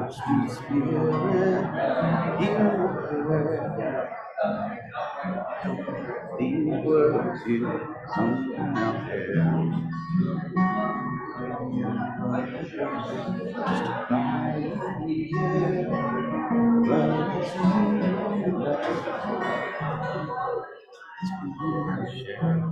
Sweet spirit, everywhere. These words you something out there. Just a fly in the air, but it's you to share.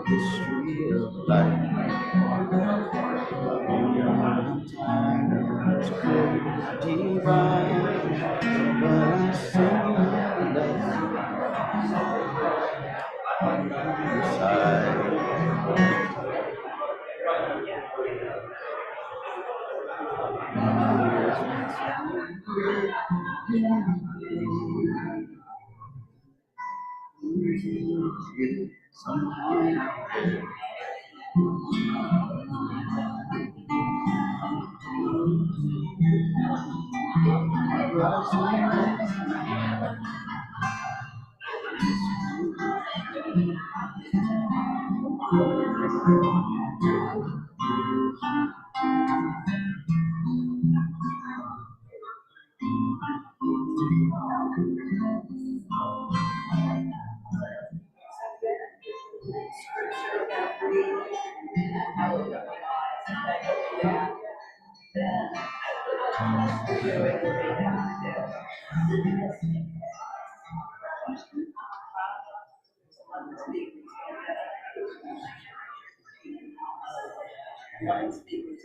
History of life. It's great, divine, but I see the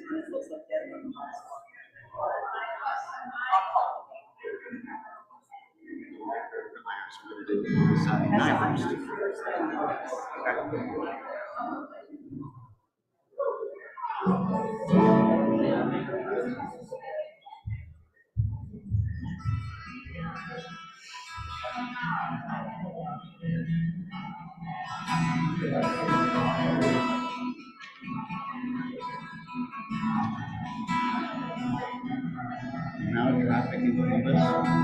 side. Now traffic in Columbus.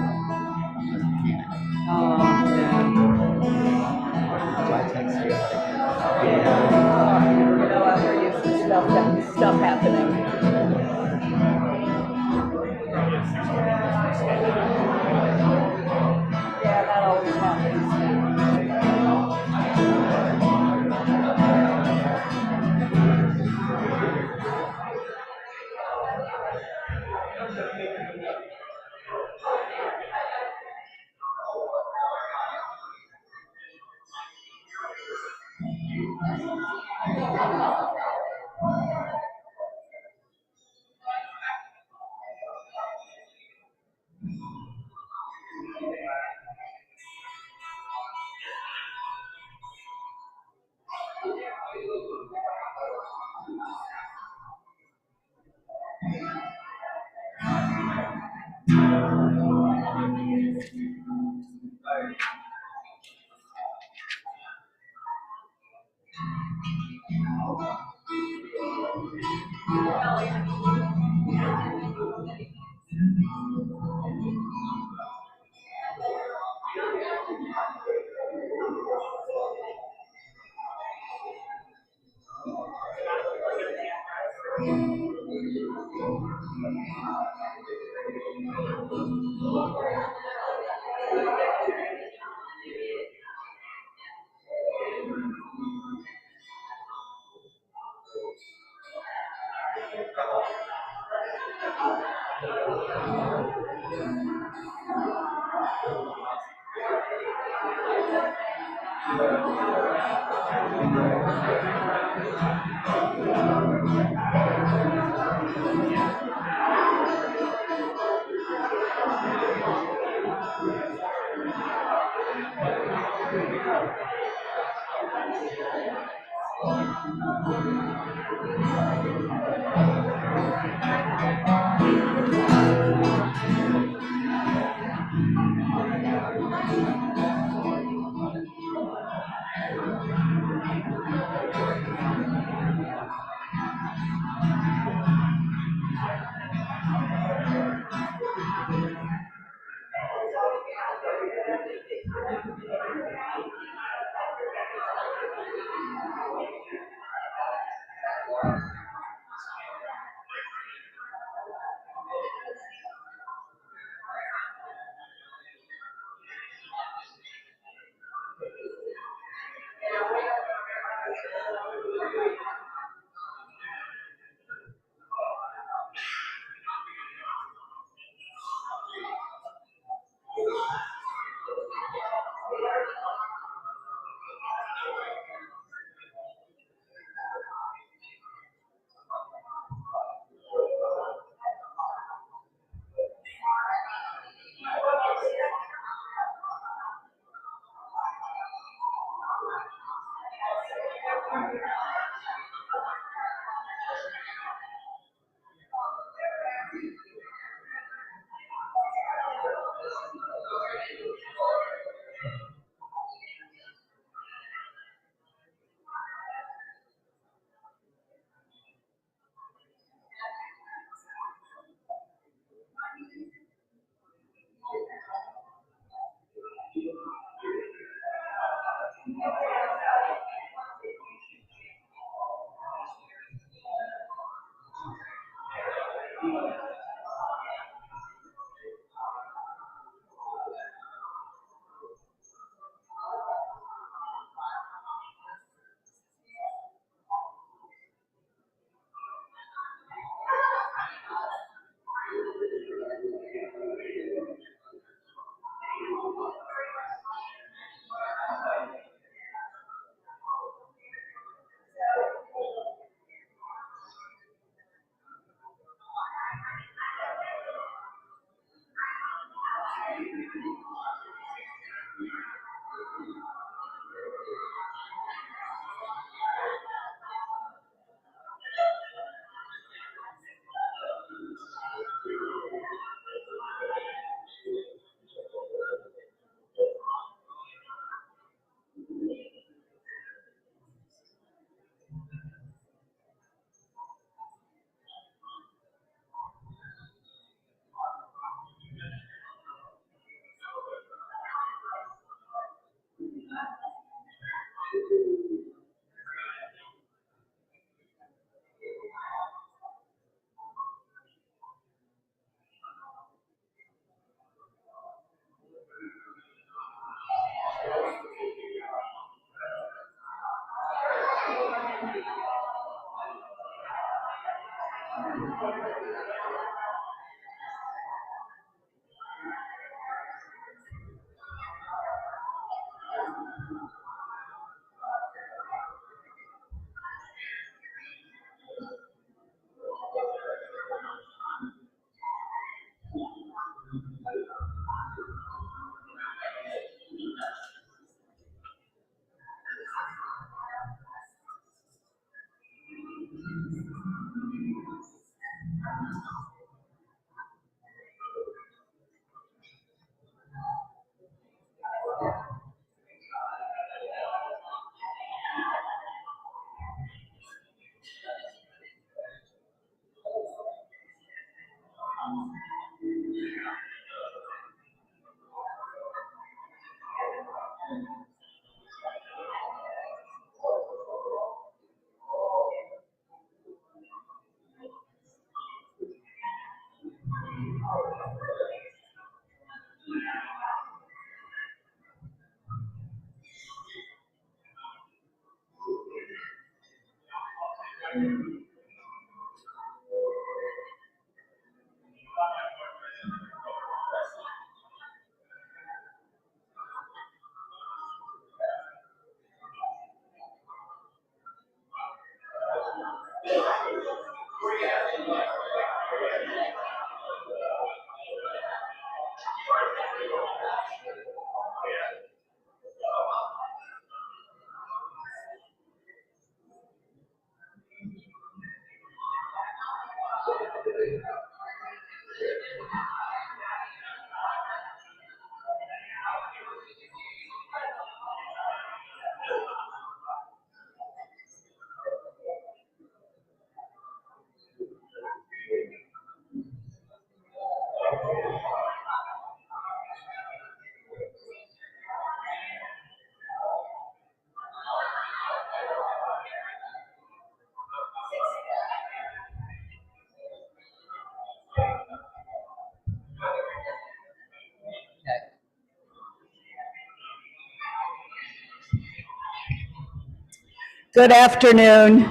Good afternoon.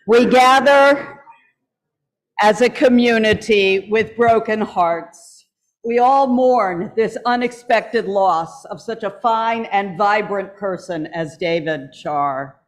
We gather as a community with broken hearts. We all mourn this unexpected loss of such a fine and vibrant person as David Char.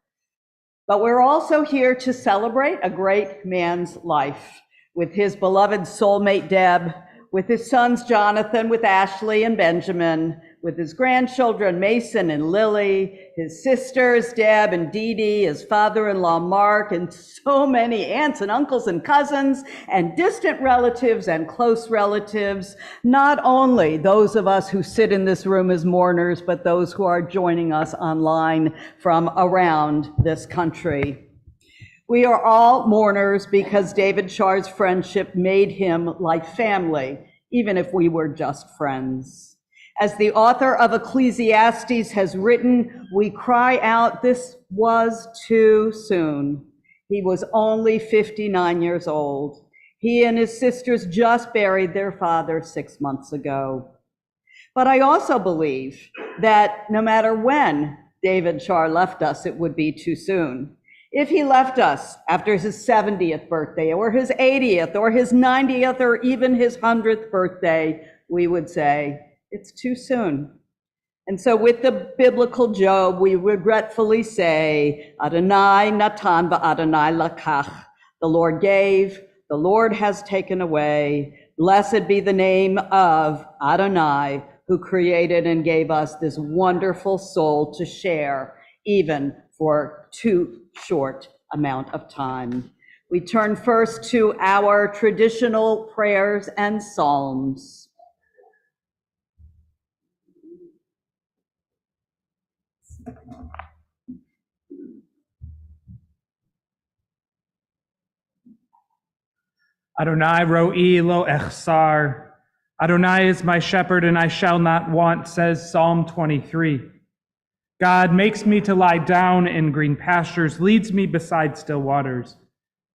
But we're also here to celebrate a great man's life with his beloved soulmate Deb, with his sons Jonathan, with Ashley and Benjamin, with his grandchildren Mason and Lily, his sisters Deb and Dee Dee, his father-in-law Mark, and so many aunts and uncles and cousins and distant relatives and close relatives, not only those of us who sit in this room as mourners, but those who are joining us online from around this country. We are all mourners because David Char's friendship made him like family, even if we were just friends. As the author of Ecclesiastes has written, we cry out, this was too soon. He was only 59 years old. He and his sisters just buried their father 6 months ago. But I also believe that no matter when David Char left us, it would be too soon. If he left us after his 70th birthday or his 80th or his 90th or even his 100th birthday, we would say, it's too soon. And so with the biblical Job, we regretfully say, Adonai natan va'Adonai lakach. The Lord gave, the Lord has taken away. Blessed be the name of Adonai, who created and gave us this wonderful soul to share, even for too short amount of time. We turn first to our traditional prayers and psalms. Adonai ro'i lo echsar. Adonai is my shepherd and I shall not want, says Psalm 23. God makes me to lie down in green pastures, leads me beside still waters,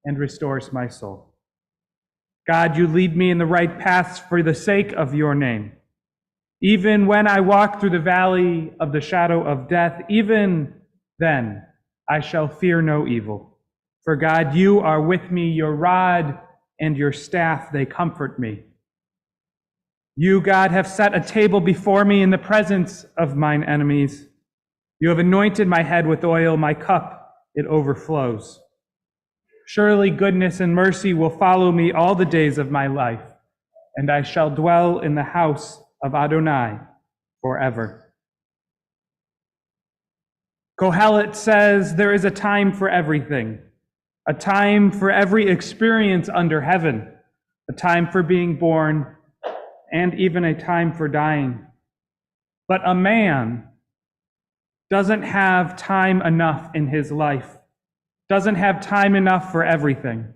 and restores my soul. God, you lead me in the right paths for the sake of your name. Even when I walk through the valley of the shadow of death, even then I shall fear no evil. For God, you are with me, your rod and your staff, they comfort me. You, God, have set a table before me in the presence of mine enemies. You have anointed my head with oil, my cup, it overflows. Surely goodness and mercy will follow me all the days of my life, and I shall dwell in the house of Adonai forever. Kohelet says there is a time for everything, a time for every experience under heaven, a time for being born, and even a time for dying. But a man doesn't have time enough in his life, doesn't have time enough for everything.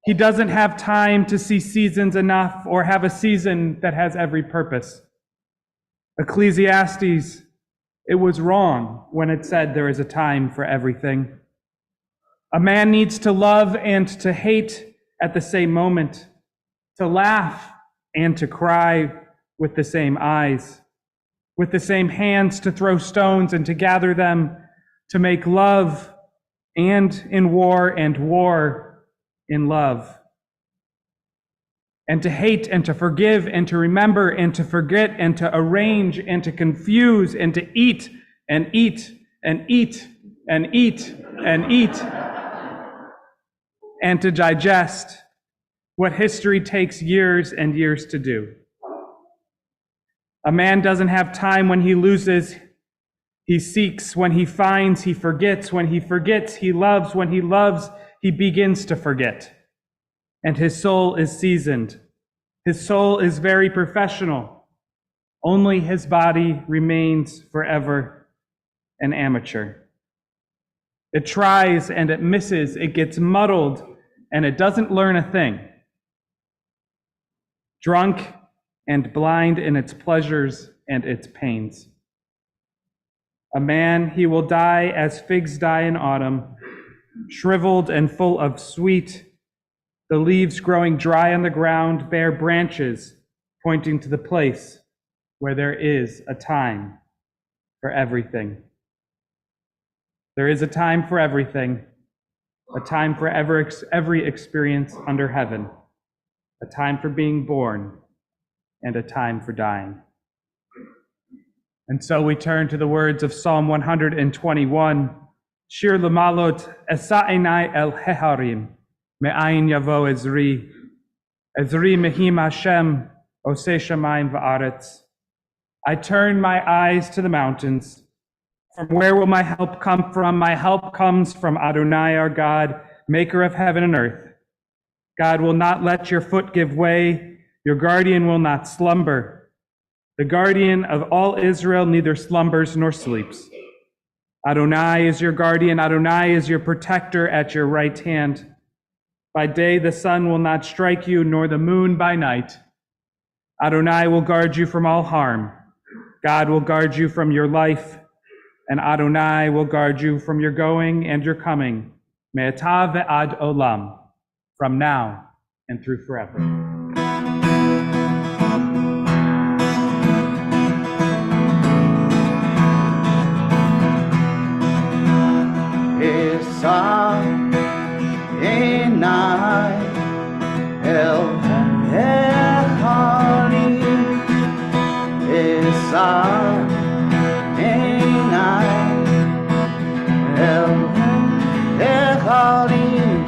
He doesn't have time to see seasons enough or have a season that has every purpose. Ecclesiastes, it was wrong when it said there is a time for everything. A man needs to love and to hate at the same moment, to laugh and to cry with the same eyes, with the same hands to throw stones and to gather them, to make love and in war and war in love. And to hate and to forgive and to remember and to forget and to arrange and to confuse and to eat and eat and eat and eat and eat and to digest what history takes years and years to do. A man doesn't have time. When he loses, he seeks. When he finds, he forgets. When he forgets, he loves. When he loves, he begins to forget. And his soul is seasoned. His soul is very professional. Only his body remains forever an amateur. It tries and it misses. It gets muddled and it doesn't learn a thing. Drunk and blind in its pleasures and its pains. A man, he will die as figs die in autumn, shriveled and full of sweet, the leaves growing dry on the ground, bare branches pointing to the place where there is a time for everything. There is a time for everything, a time for every experience under heaven, a time for being born, and a time for dying. And so we turn to the words of Psalm 121, Shir Lamalot Esa'enai El Heharim, Me'ayin Yavo Ezri, Ezri Mehim Hashem, Oseh Shamayim Va'aretz. I turn my eyes to the mountains. From where will my help come from? My help comes from Adonai, our God, maker of heaven and earth. God will not let your foot give way. Your guardian will not slumber. The guardian of all Israel neither slumbers nor sleeps. Adonai is your guardian. Adonai is your protector at your right hand. By day the sun will not strike you, nor the moon by night. Adonai will guard you from all harm. God will guard you from your life, and Adonai will guard you from your going and your coming. Me'ata ve'ad olam, from now and through forever. Esa'enai El Heharim, Esa'enai El Heharim,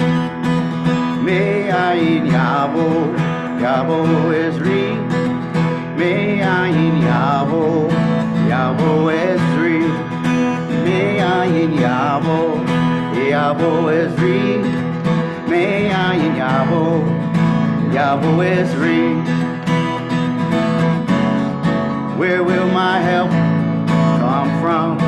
Me'ayin Yavo, Yavo Ezri, Me'ayin Yavo, Yavo Ezri, Me'ayin Yavo, Yavo Ezri, Me'ayin Yavo, Yavo Ezri. Where will my help come from?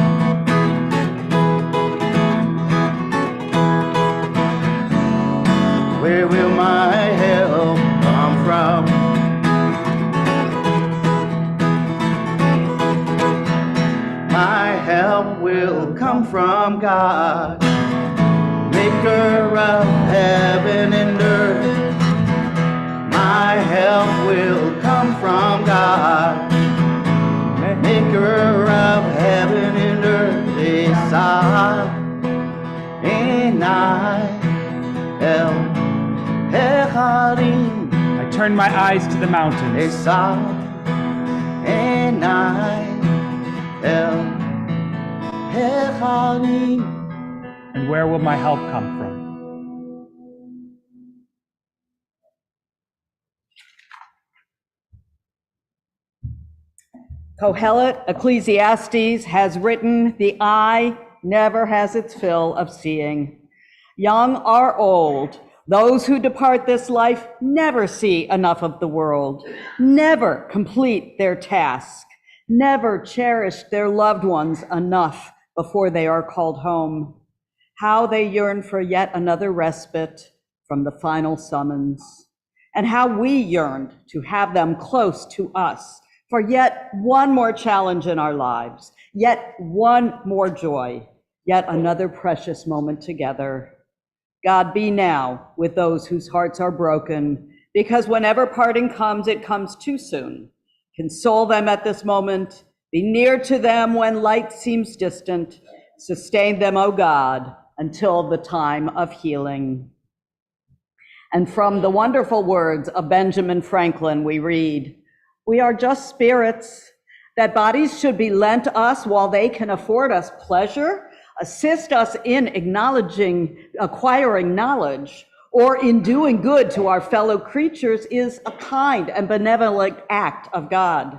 Where will my help come from? My help will come from God, maker of heaven and earth. My help will come from God, maker of heaven and earth. Esa'enai El Heharim. I turn my eyes to the mountains. Esa'enai El Heharim. And where will my help come from? Kohelet, Ecclesiastes, has written, the eye never has its fill of seeing. Young or old, those who depart this life never see enough of the world, never complete their task. never cherished their loved ones enough before they are called home. How they yearn for yet another respite from the final summons, and how we yearned to have them close to us for yet one more challenge in our lives, yet one more joy, yet another precious moment together. God, be now with those whose hearts are broken, because whenever parting comes, it comes too soon. Console them at this moment, be near to them when light seems distant. Sustain them, O God, until the time of healing. And from the wonderful words of Benjamin Franklin, we read, "We are just spirits, that bodies should be lent us while they can afford us pleasure, assist us in acquiring knowledge, or in doing good to our fellow creatures is a kind and benevolent act of God.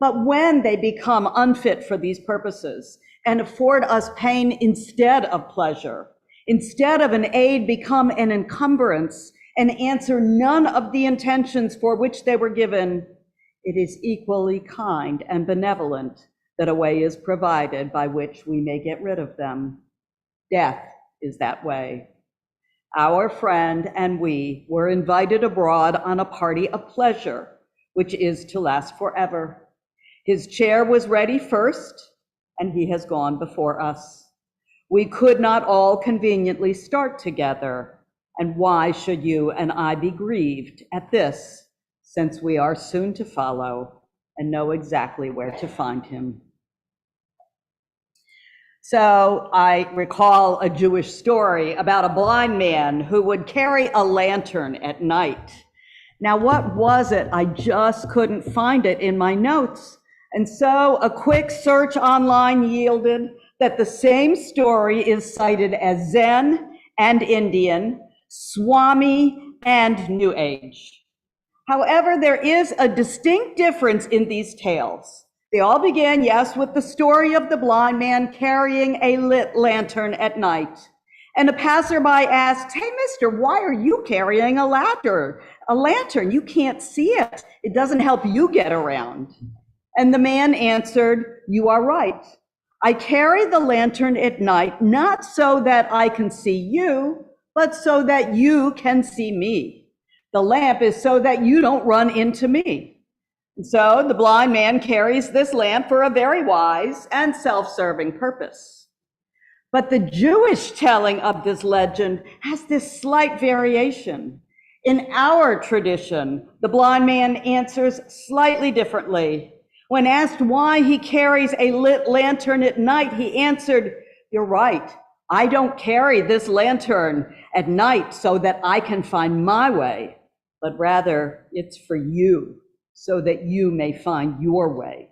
But when they become unfit for these purposes and afford us pain instead of pleasure, instead of an aid become an encumbrance and answer none of the intentions for which they were given, it is equally kind and benevolent that a way is provided by which we may get rid of them. Death is that way. Our friend and we were invited abroad on a party of pleasure, which is to last forever. His chair was ready first, and he has gone before us. We could not all conveniently start together, and why should you and I be grieved at this, since we are soon to follow and know exactly where to find him?" So I recall a Jewish story about a blind man who would carry a lantern at night. Now, what was it? I just couldn't find it in my notes. And so a quick search online yielded that the same story is cited as Zen and Indian, Swami and New Age. However, there is a distinct difference in these tales. They all began, yes, with the story of the blind man carrying a lit lantern at night. And a passerby asks, "Hey, mister, why are you carrying a lantern? You can't see it. It doesn't help you get around." And the man answered, "You are right. I carry the lantern at night, not so that I can see you, but so that you can see me. The lamp is so that you don't run into me." And so the blind man carries this lamp for a very wise and self-serving purpose. But the Jewish telling of this legend has this slight variation. In our tradition, the blind man answers slightly differently. When asked why he carries a lit lantern at night, he answered, "You're right. I don't carry this lantern at night so that I can find my way, but rather it's for you, so that you may find your way."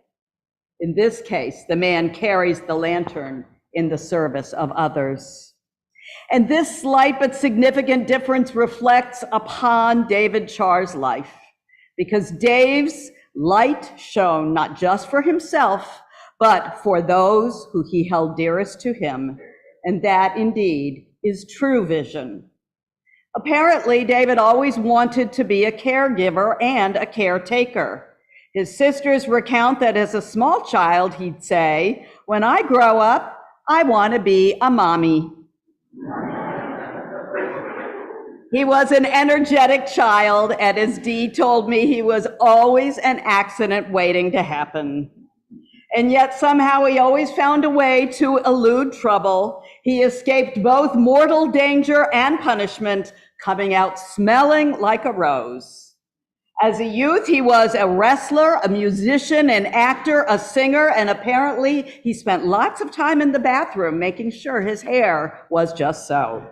In this case, the man carries the lantern in the service of others. And this slight but significant difference reflects upon David Char's life, because Dave's light shone not just for himself, but for those who he held dearest to him. And that indeed is true vision. Apparently, David always wanted to be a caregiver and a caretaker. His sisters recount that as a small child, he'd say, "When I grow up, I want to be a mommy." He was an energetic child, and as Dee told me, he was always an accident waiting to happen. And yet somehow he always found a way to elude trouble. He escaped both mortal danger and punishment, coming out smelling like a rose. As a youth, he was a wrestler, a musician, an actor, a singer, and apparently he spent lots of time in the bathroom making sure his hair was just so.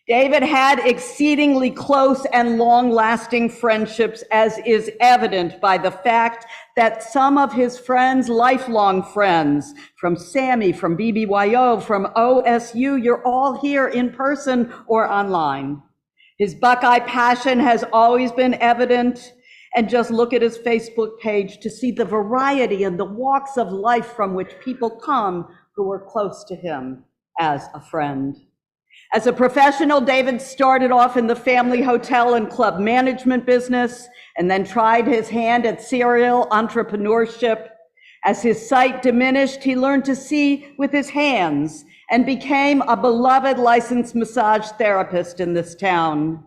David had exceedingly close and long-lasting friendships, as is evident by the fact that some of his friends, lifelong friends, from Sammy, from BBYO, from OSU, you're all here in person or online. His Buckeye passion has always been evident, and just look at his Facebook page to see the variety and the walks of life from which people come who are close to him as a friend. As a professional, David started off in the family hotel and club management business and then tried his hand at serial entrepreneurship. As his sight diminished, he learned to see with his hands and became a beloved licensed massage therapist in this town.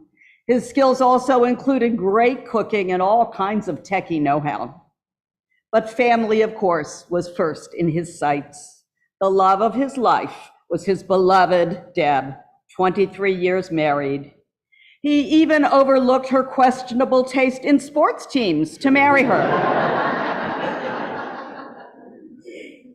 His skills also included great cooking and all kinds of techie know-how. But family, of course, was first in his sights. The love of his life was his beloved Deb, 23 years married. He even overlooked her questionable taste in sports teams to marry her.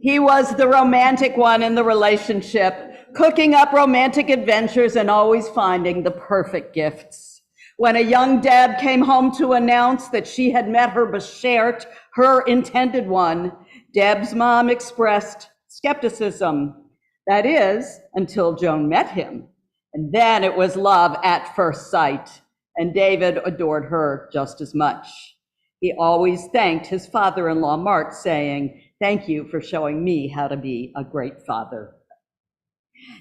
He was the romantic one in the relationship, cooking up romantic adventures and always finding the perfect gifts. When a young Deb came home to announce that she had met her beshert, her intended one, Deb's mom expressed skepticism. That is, until Joan met him. And then it was love at first sight, and David adored her just as much. He always thanked his father-in-law, Mark, saying, "Thank you for showing me how to be a great father."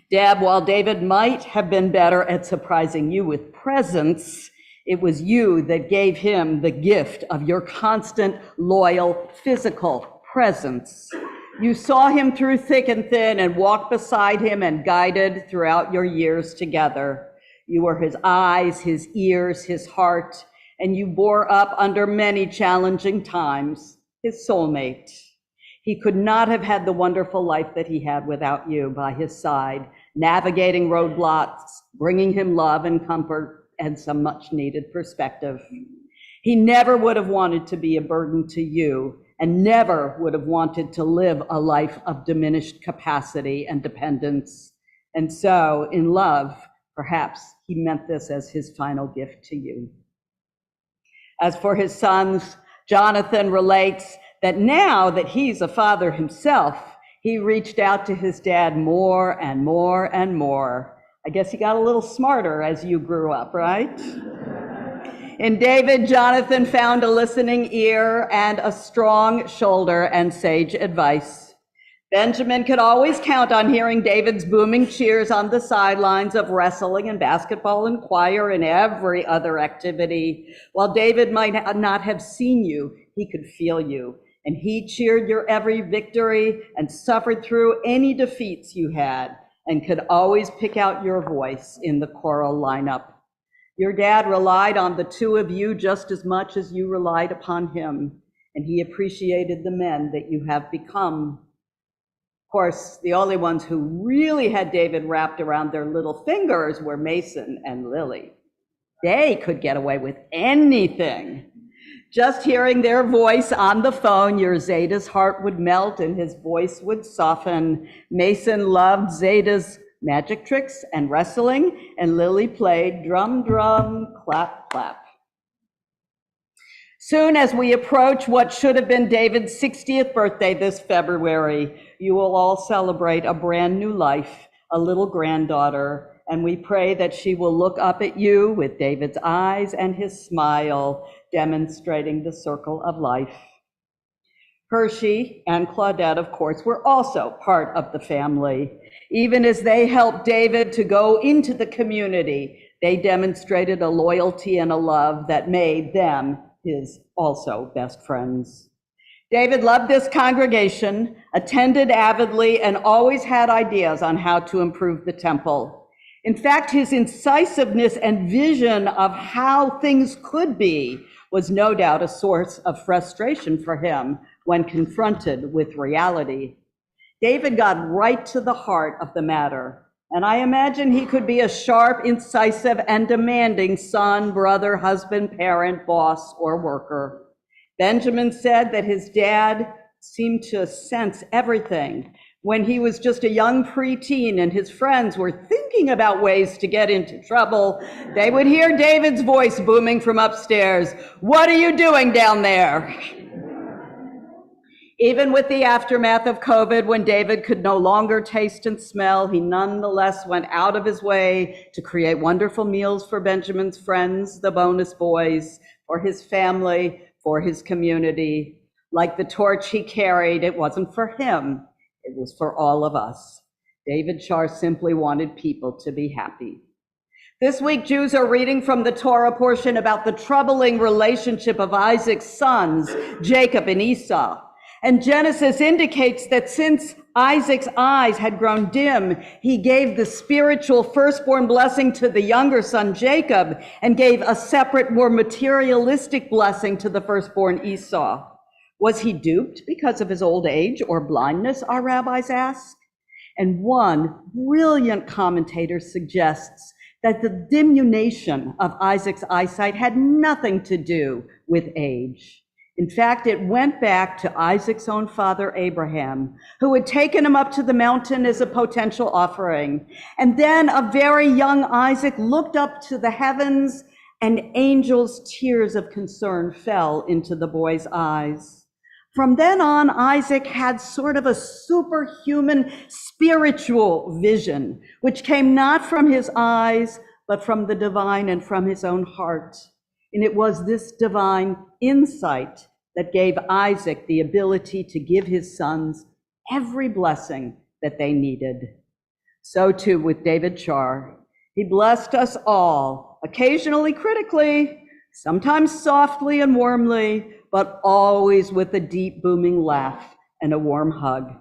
Deb, while David might have been better at surprising you with presents, it was you that gave him the gift of your constant, loyal, physical presence. You saw him through thick and thin and walked beside him and guided throughout your years together. You were his eyes, his ears, his heart, and you bore up under many challenging times, his soulmate. He could not have had the wonderful life that he had without you by his side, navigating roadblocks, bringing him love and comfort and some much needed perspective. He never would have wanted to be a burden to you and never would have wanted to live a life of diminished capacity and dependence. And so, in love, perhaps he meant this as his final gift to you. As for his sons, Jonathan relates that now that he's a father himself, he reached out to his dad more and more and more. I guess he got a little smarter as you grew up, right? In David, Jonathan found a listening ear and a strong shoulder and sage advice. Benjamin could always count on hearing David's booming cheers on the sidelines of wrestling and basketball and choir and every other activity. While David might not have seen you, he could feel you. And he cheered your every victory and suffered through any defeats you had and could always pick out your voice in the choral lineup. Your dad relied on the two of you just as much as you relied upon him, and he appreciated the men that you have become. Of course, the only ones who really had David wrapped around their little fingers were Mason and Lily. They could get away with anything. Just hearing their voice on the phone, your Zeta's heart would melt and his voice would soften. Mason loved Zeta's magic tricks and wrestling, and Lily played drum, drum, clap, clap. Soon as we approach what should have been David's 60th birthday this February, you will all celebrate a brand new life, a little granddaughter, and we pray that she will look up at you with David's eyes and his smile, demonstrating the circle of life. Hershey and Claudette, of course, were also part of the family. Even as they helped David to go into the community, they demonstrated a loyalty and a love that made them his also best friends. David loved this congregation, attended avidly, and always had ideas on how to improve the temple. In fact, his incisiveness and vision of how things could be was no doubt a source of frustration for him when confronted with reality. David got right to the heart of the matter, and I imagine he could be a sharp, incisive, and demanding son, brother, husband, parent, boss, or worker. Benjamin said that his dad seemed to sense everything. When he was just a young preteen and his friends were thinking about ways to get into trouble, they would hear David's voice booming from upstairs, "What are you doing down there?" Even with the aftermath of COVID, when David could no longer taste and smell, he nonetheless went out of his way to create wonderful meals for Benjamin's friends, the bonus boys, for his family, for his community. Like the torch he carried, it wasn't for him, it was for all of us. David Shar simply wanted people to be happy. This week, Jews are reading from the Torah portion about the troubling relationship of Isaac's sons, Jacob and Esau. And Genesis indicates that since Isaac's eyes had grown dim, he gave the spiritual firstborn blessing to the younger son, Jacob, and gave a separate, more materialistic blessing to the firstborn, Esau. Was he duped because of his old age or blindness, our rabbis ask? And one brilliant commentator suggests that the diminution of Isaac's eyesight had nothing to do with age. In fact, it went back to Isaac's own father, Abraham, who had taken him up to the mountain as a potential offering. And then a very young Isaac looked up to the heavens, and angels' tears of concern fell into the boy's eyes. From then on, Isaac had sort of a superhuman spiritual vision, which came not from his eyes, but from the divine and from his own heart. And it was this divine insight that gave Isaac the ability to give his sons every blessing that they needed. So too with David Shar. He blessed us all, occasionally critically, sometimes softly and warmly, but always with a deep booming laugh and a warm hug.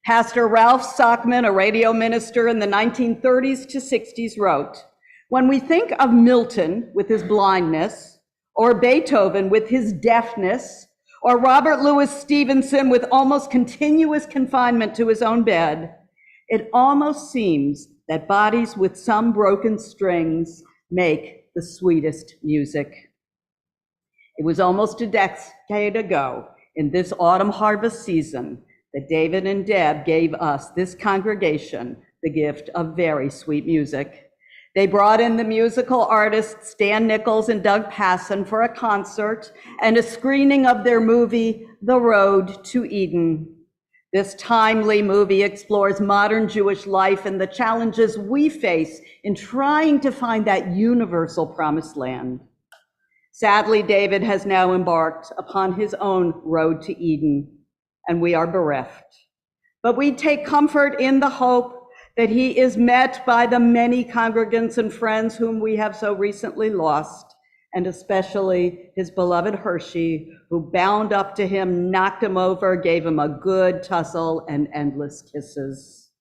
Pastor Ralph Sockman, a radio minister in the 1930s to 60s, wrote, "When we think of Milton with his blindness, or Beethoven with his deafness, or Robert Louis Stevenson with almost continuous confinement to his own bed, it almost seems that bodies with some broken strings make the sweetest music." It was almost a decade ago in this autumn harvest season that David and Deb gave us, this congregation, the gift of very sweet music. They brought in the musical artists Stan Nichols and Doug Passon for a concert and a screening of their movie, The Road to Eden. This timely movie explores modern Jewish life and the challenges we face in trying to find that universal promised land. Sadly, David has now embarked upon his own road to Eden, and we are bereft. But we take comfort in the hope that he is met by the many congregants and friends whom we have so recently lost, and especially his beloved Hershey, who bound up to him, knocked him over, gave him a good tussle and endless kisses.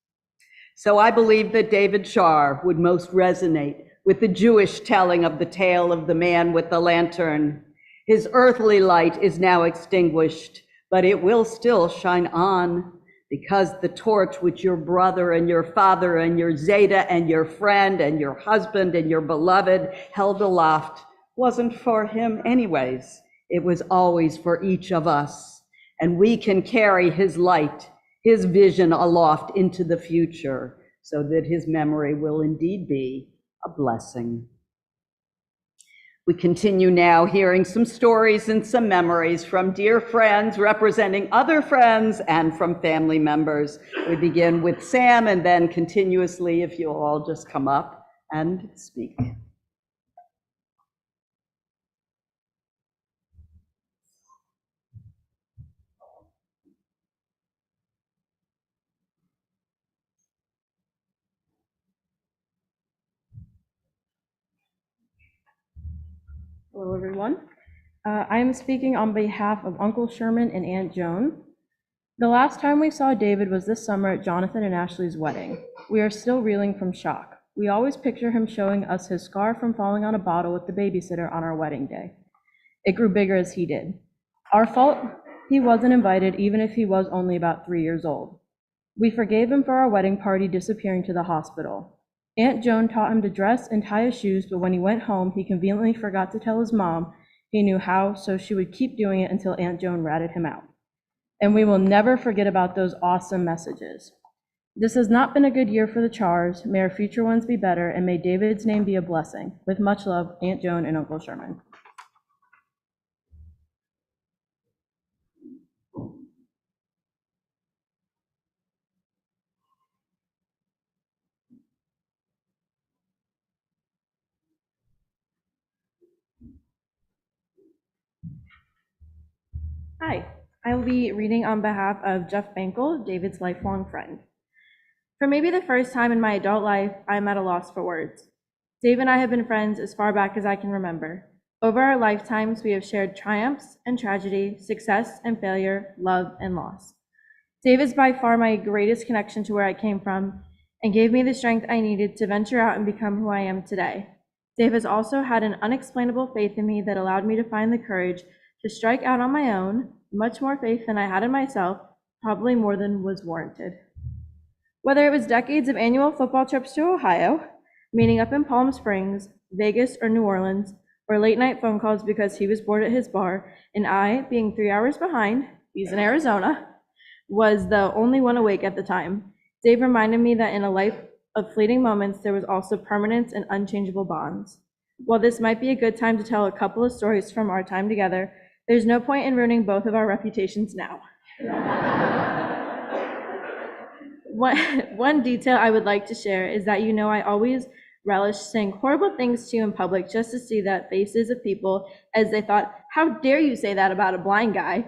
So I believe that David Shar would most resonate with the Jewish telling of the tale of the man with the lantern. His earthly light is now extinguished, but it will still shine on, because the torch which your brother and your father and your Zeta and your friend and your husband and your beloved held aloft wasn't for him anyways. It was always for each of us. And we can carry his light, his vision aloft into the future so that his memory will indeed be a blessing. We continue now hearing some stories and some memories from dear friends representing other friends and from family members. We begin with Sam and then continuously, if you'll all just come up and speak. Hello, everyone. I am speaking on behalf of Uncle Sherman and Aunt Joan. The last time we saw David was this summer at Jonathan and Ashley's wedding. We are still reeling from shock. We always picture him showing us his scar from falling on a bottle with the babysitter on our wedding day. It grew bigger as he did. Our fault he wasn't invited, even if he was only about 3 years old. We forgave him for our wedding party disappearing to the hospital. Aunt Joan taught him to dress and tie his shoes, but when he went home, he conveniently forgot to tell his mom he knew how, so she would keep doing it until Aunt Joan ratted him out. And we will never forget about those awesome messages. This has not been a good year for the Chars. May our future ones be better, and may David's name be a blessing. With much love, Aunt Joan and Uncle Sherman. Hi, I will be reading on behalf of Jeff Bankel, David's lifelong friend. For maybe the first time in my adult life, I am at a loss for words. Dave and I have been friends as far back as I can remember. Over our lifetimes, we have shared triumphs and tragedy, success and failure, love and loss. Dave is by far my greatest connection to where I came from and gave me the strength I needed to venture out and become who I am today. Dave has also had an unexplainable faith in me that allowed me to find the courage to strike out on my own, much more faith than I had in myself, probably more than was warranted. Whether it was decades of annual football trips to Ohio, meeting up in Palm Springs, Vegas, or New Orleans, or late night phone calls because he was bored at his bar, and I, being 3 hours behind, he's in Arizona, was the only one awake at the time. Dave reminded me that in a life of fleeting moments, there was also permanence and unchangeable bonds. While this might be a good time to tell a couple of stories from our time together, there's no point in ruining both of our reputations now. One detail I would like to share is that I always relished saying horrible things to you in public just to see the faces of people as they thought, how dare you say that about a blind guy?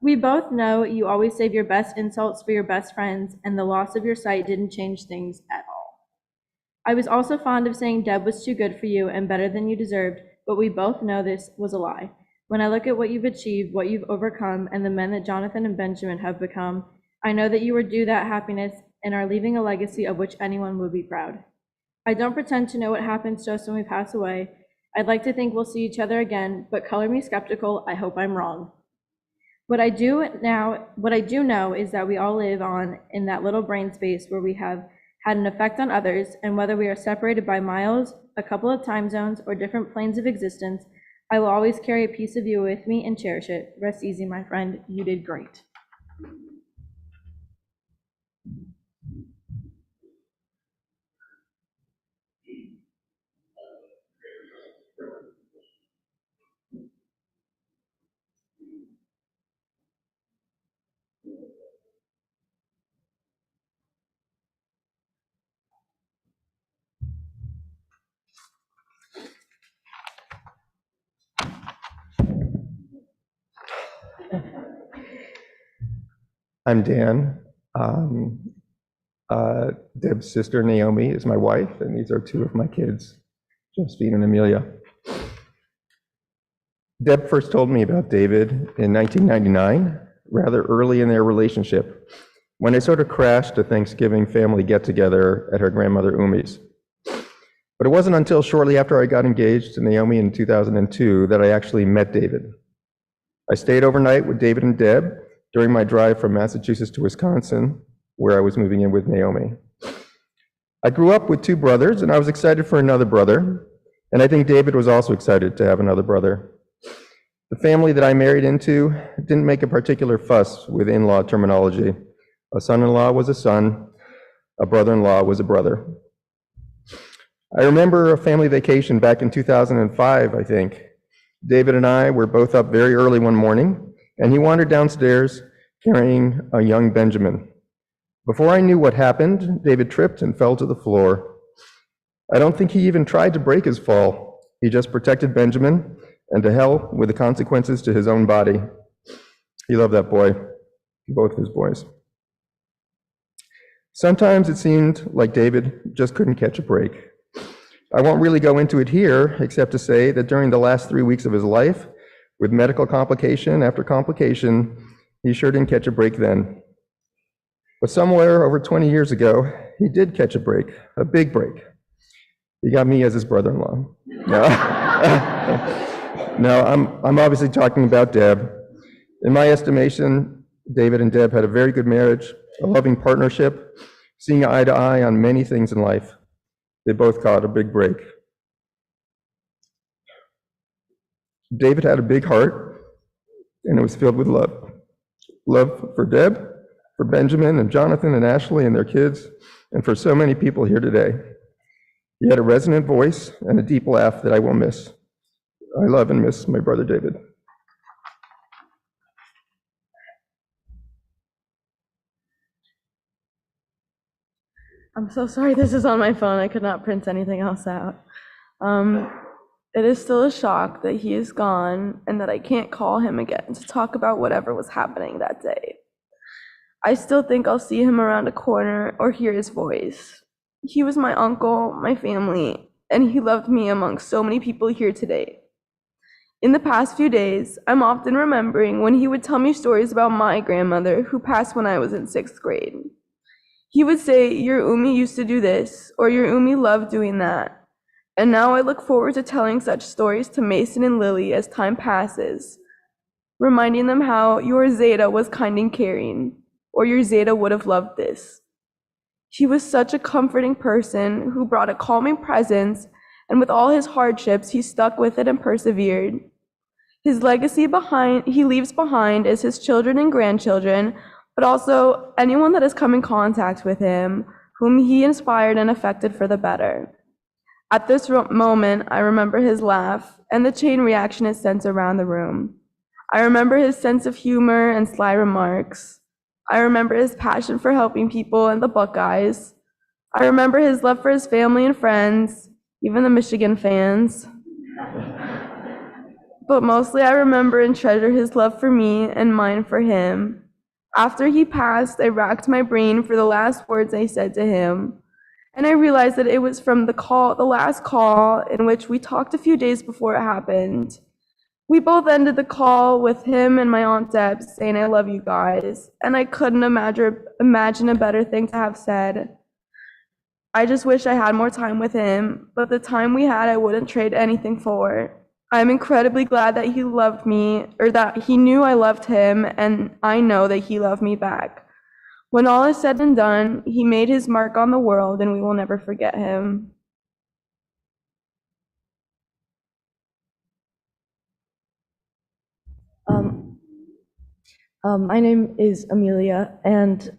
We both know you always save your best insults for your best friends, and the loss of your sight didn't change things at all. I was also fond of saying Deb was too good for you and better than you deserved, but we both know this was a lie. When I look at what you've achieved, what you've overcome, and the men that Jonathan and Benjamin have become, I know that you are due that happiness and are leaving a legacy of which anyone would be proud. I don't pretend to know what happens to us when we pass away. I'd like to think we'll see each other again, but color me skeptical. I hope I'm wrong. What I do know is that we all live on in that little brain space where we have had an effect on others, and whether we are separated by miles, a couple of time zones, or different planes of existence, I will always carry a piece of you with me and cherish it. Rest easy, my friend. You did great. I'm Dan. Deb's sister Naomi is my wife, and these are two of my kids, Josephine and Amelia. Deb first told me about David in 1999, rather early in their relationship, when they sort of crashed a Thanksgiving family get-together at her grandmother Umi's. But it wasn't until shortly after I got engaged to Naomi in 2002 that I actually met David. I stayed overnight with David and Deb during my drive from Massachusetts to Wisconsin, where I was moving in with Naomi. I grew up with two brothers, and I was excited for another brother, and I think David was also excited to have another brother. The family that I married into didn't make a particular fuss with in-law terminology. A son-in-law was a son, a brother-in-law was a brother. I remember a family vacation back in 2005, I think. David and I were both up very early one morning, and he wandered downstairs carrying a young Benjamin. Before I knew what happened, David tripped and fell to the floor. I don't think he even tried to break his fall. He just protected Benjamin, and to hell with the consequences to his own body. He loved that boy, both of his boys. Sometimes it seemed like David just couldn't catch a break. I won't really go into it here, except to say that during the last 3 weeks of his life, with medical complication after complication, he sure didn't catch a break then. But somewhere over 20 years ago, he did catch a break, a big break. He got me as his brother-in-law. No, I'm obviously talking about Deb. In my estimation, David and Deb had a very good marriage, a loving partnership, seeing eye to eye on many things in life. They both caught a big break. David had a big heart, and it was filled with love. Love for Deb, for Benjamin and Jonathan and Ashley and their kids, and for so many people here today. He had a resonant voice and a deep laugh that I will miss. I love and miss my brother David. I'm so sorry this is on my phone. I could not print anything else out. It is still a shock that he is gone and that I can't call him again to talk about whatever was happening that day. I still think I'll see him around a corner or hear his voice. He was my uncle, my family, and he loved me amongst so many people here today. In the past few days, I'm often remembering when he would tell me stories about my grandmother who passed when I was in 6th grade. He would say, "Your Umi used to do this," or "Your Umi loved doing that." And now I look forward to telling such stories to Mason and Lily as time passes, reminding them how your Zeta was kind and caring, or your Zeta would have loved this. He was such a comforting person who brought a calming presence, and with all his hardships, he stuck with it and persevered. His legacy he leaves behind is his children and grandchildren, but also anyone that has come in contact with him, whom he inspired and affected for the better. At this moment, I remember his laugh and the chain reaction it sent around the room. I remember his sense of humor and sly remarks. I remember his passion for helping people and the Buckeyes. I remember his love for his family and friends, even the Michigan fans. But mostly I remember and treasure his love for me and mine for him. After he passed, I racked my brain for the last words I said to him. And I realized that it was from the last call in which we talked a few days before it happened. We both ended the call with him and my Aunt Deb saying, "I love you guys." And I couldn't imagine a better thing to have said. I just wish I had more time with him, but the time we had, I wouldn't trade anything for. I'm incredibly glad that he loved me, or that he knew I loved him, and I know that he loved me back. When all is said and done, he made his mark on the world, and we will never forget him. My name is Amelia, and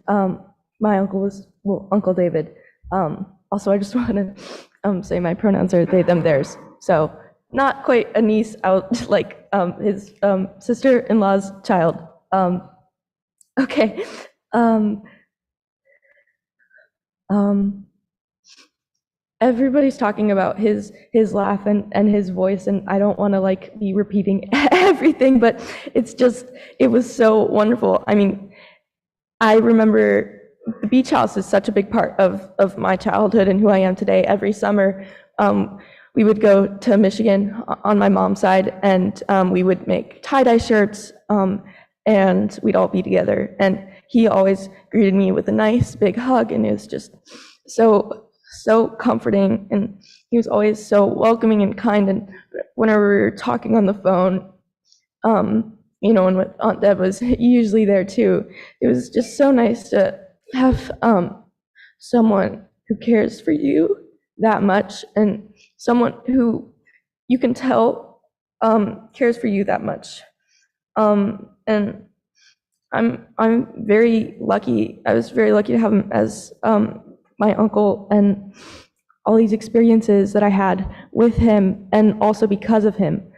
my uncle was, Uncle David. Also, I just want to say my pronouns are they, them, theirs. So not quite a niece out like his sister-in-law's child. Okay. Everybody's talking about his laugh and his voice, and I don't want to like be repeating everything, but it was so wonderful. I mean, I remember the beach house is such a big part of my childhood and who I am today. Every summer, we would go to Michigan on my mom's side, and we would make tie-dye shirts, and we'd all be together. And he always greeted me with a nice big hug, and it was just so comforting. And he was always so welcoming and kind. And whenever we were talking on the phone, you know, and Aunt Deb was usually there too, it was just so nice to have someone who cares for you that much, and someone who you can tell cares for you that much. And I'm very lucky. I was very lucky to have him as my uncle, and all these experiences that I had with him, and also because of him.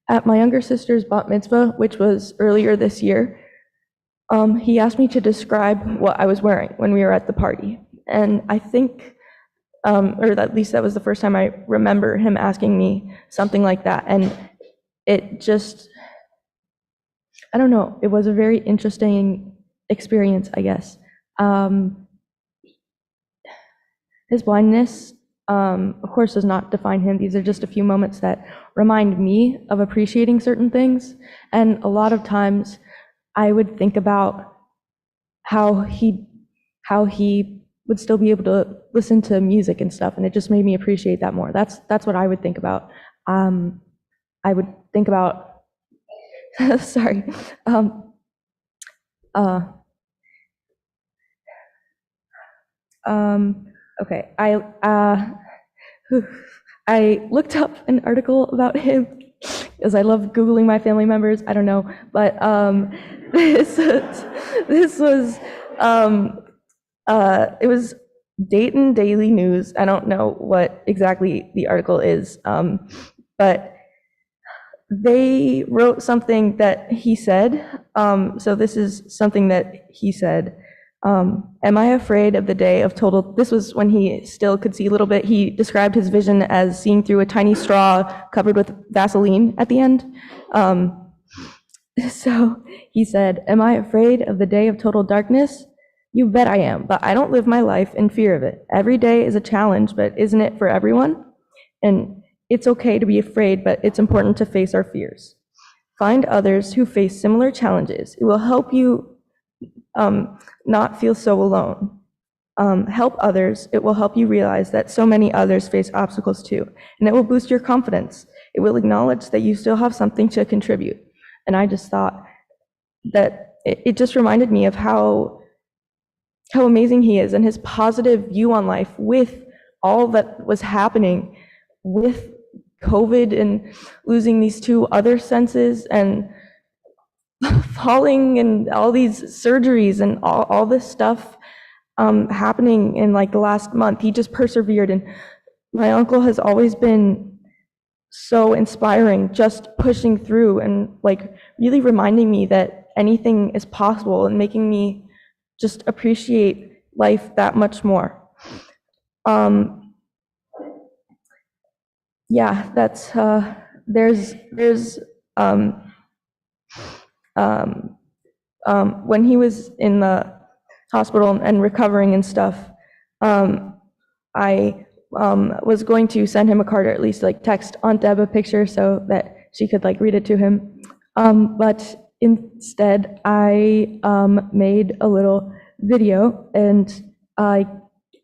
At my younger sister's bat mitzvah, which was earlier this year, he asked me to describe what I was wearing when we were at the party. And I think, or at least that was the first time I remember him asking me something like that. And it just, I don't know, it was a very interesting experience, I guess. His blindness, of course, does not define him. These are just a few moments that remind me of appreciating certain things. And a lot of times I would think about how he would still be able to listen to music and stuff, and it just made me appreciate that more. That's what I would think about. I would think about, sorry, okay, I looked up an article about him because I love Googling my family members. I don't know, but this was it was Dayton Daily News. I don't know what exactly the article is, but they wrote something that he said. So this is something that he said. Am I afraid of the day of total, this was when he still could see a little bit. He described his vision as seeing through a tiny straw covered with Vaseline at the end. So he said, "Am I afraid of the day of total darkness? You bet I am, but I don't live my life in fear of it. Every day is a challenge, but isn't it for everyone? And it's okay to be afraid, but it's important to face our fears. Find others who face similar challenges. It will help you not feel so alone. Help others. It will help you realize that so many others face obstacles too, and it will boost your confidence. It will acknowledge that you still have something to contribute." And I just thought that it just reminded me of how amazing he is and his positive view on life with all that was happening with COVID and losing these two other senses and falling and all these surgeries and all this stuff happening in like the last month. He just persevered, and my uncle has always been so inspiring, just pushing through and like really reminding me that anything is possible and making me just appreciate life that much more. Yeah, that's there's when he was in the hospital and recovering and stuff, I was going to send him a card, or at least like text Aunt Deb a picture so that she could like read it to him. But instead, I made a little video, and I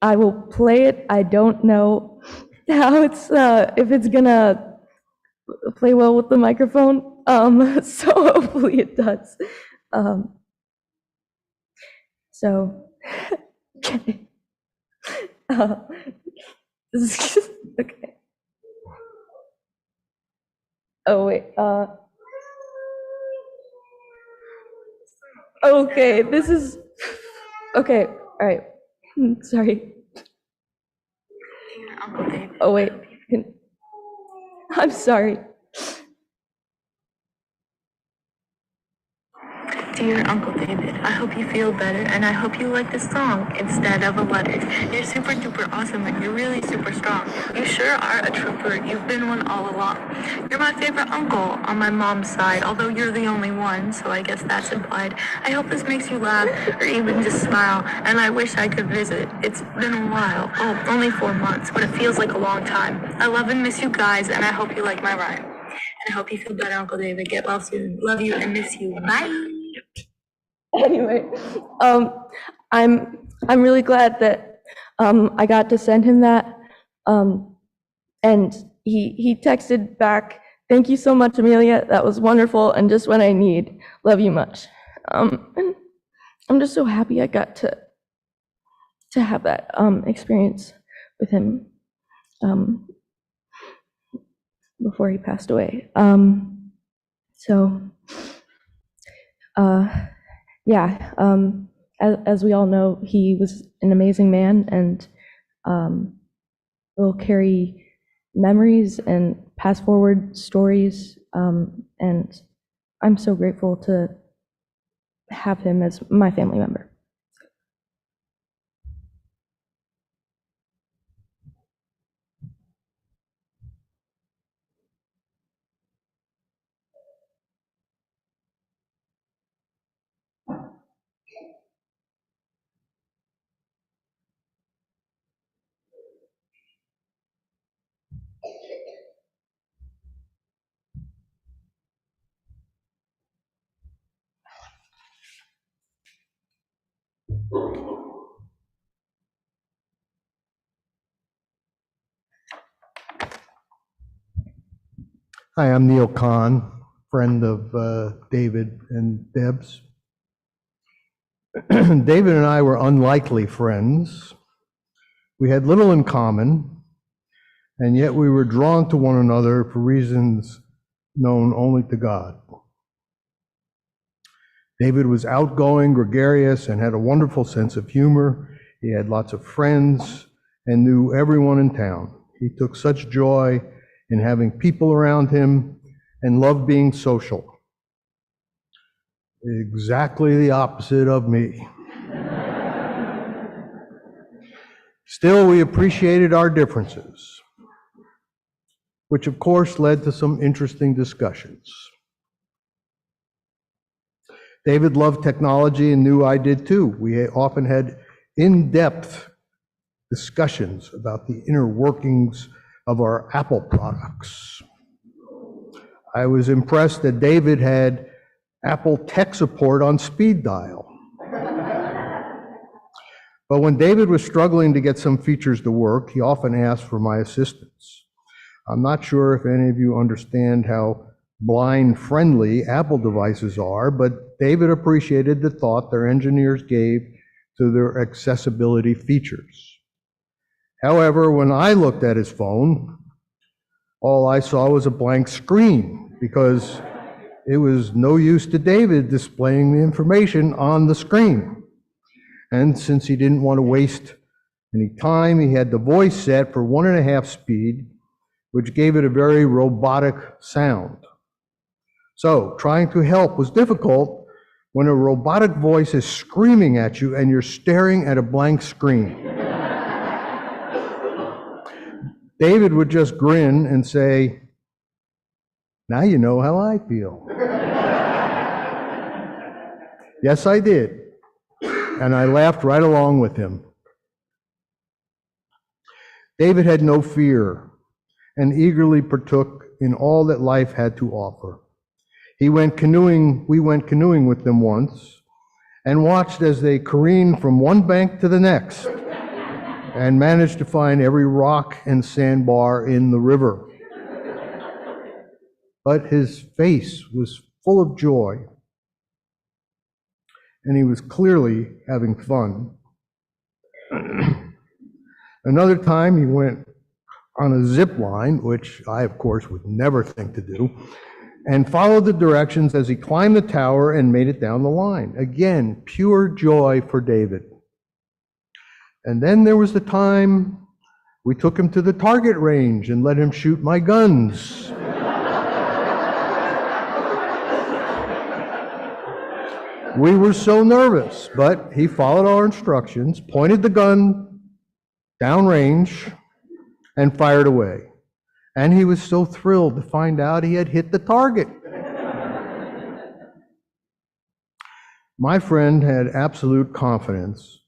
will play it. I don't know how it's if it's gonna play well with the microphone. So hopefully it does. So okay. This is okay. Oh wait. Okay. This is okay. All right. Sorry. Oh wait. I'm sorry. Dear Uncle David, I hope you feel better, and I hope you like this song instead of a letter. You're super duper awesome, and you're really super strong. You sure are a trooper. You've been one all along. You're my favorite uncle on my mom's side, although you're the only one, so I guess that's implied. I hope this makes you laugh or even just smile, and I wish I could visit. It's been a while. Oh, only 4 months, but it feels like a long time. I love and miss you guys, and I hope you like my rhyme. And I hope you feel better, Uncle David. Get well soon. Love you and miss you. Bye. Anyway, I'm really glad that I got to send him that, and he texted back, "Thank you so much, Amelia. That was wonderful, and just what I need. Love you much." And I'm just so happy I got to have that experience with him before he passed away. So. Yeah, as we all know, he was an amazing man, and will carry memories and pass forward stories, and I'm so grateful to have him as my family member. Hi, I'm Neil Kahn, friend of David and Deb's. David and I were unlikely friends. We had little in common, and yet we were drawn to one another for reasons known only to God. David was outgoing, gregarious, and had a wonderful sense of humor. He had lots of friends and knew everyone in town. He took such joy in having people around him and loved being social. Exactly the opposite of me. Still, we appreciated our differences, which of course led to some interesting discussions. David loved technology and knew I did too. We often had in-depth discussions about the inner workings of our Apple products. I was impressed that David had Apple tech support on speed dial. But when David was struggling to get some features to work, he often asked for my assistance. I'm not sure if any of you understand how blind-friendly Apple devices are, but David appreciated the thought their engineers gave to their accessibility features. However, when I looked at his phone, all I saw was a blank screen because it was no use to David displaying the information on the screen. And since he didn't want to waste any time, he had the voice set for 1.5 speed, which gave it a very robotic sound. So trying to help was difficult when a robotic voice is screaming at you and you're staring at a blank screen. David would just grin and say, "Now you know how I feel." Yes, I did. And I laughed right along with him. David had no fear and eagerly partook in all that life had to offer. We went canoeing with them once and watched as they careened from one bank to the next and managed to find every rock and sandbar in the river. But his face was full of joy, and he was clearly having fun. Another time he went on a zip line, which I, of course, would never think to do, and followed the directions as he climbed the tower and made it down the line. Again, pure joy for David. And then there was the time we took him to the target range and let him shoot my guns. We were so nervous, but he followed our instructions, pointed the gun downrange, and fired away. And he was so thrilled to find out he had hit the target. My friend had absolute confidence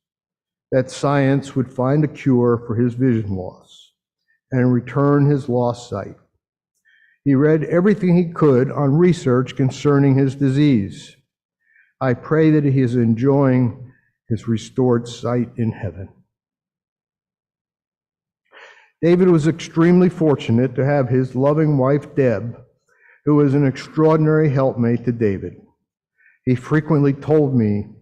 that science would find a cure for his vision loss and return his lost sight. He read everything he could on research concerning his disease. I pray that he is enjoying his restored sight in heaven. David was extremely fortunate to have his loving wife, Deb, who was an extraordinary helpmate to David. He frequently told me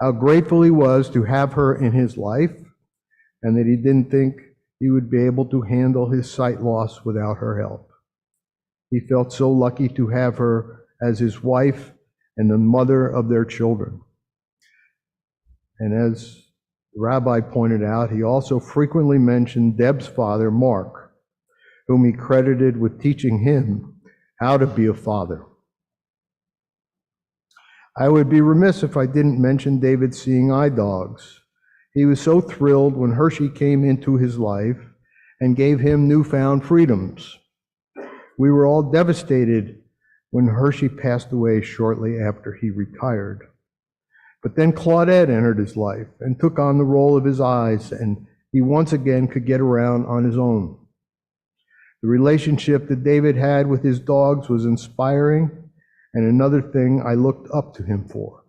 how grateful he was to have her in his life and that he didn't think he would be able to handle his sight loss without her help. He felt so lucky to have her as his wife and the mother of their children. And as the rabbi pointed out, he also frequently mentioned Deb's father, Mark, whom he credited with teaching him how to be a father. I would be remiss if I didn't mention David's seeing eye dogs. He was so thrilled when Hershey came into his life and gave him newfound freedoms. We were all devastated when Hershey passed away shortly after he retired. But then Claudette entered his life and took on the role of his eyes, and he once again could get around on his own. The relationship that David had with his dogs was inspiring, and another thing I looked up to him for.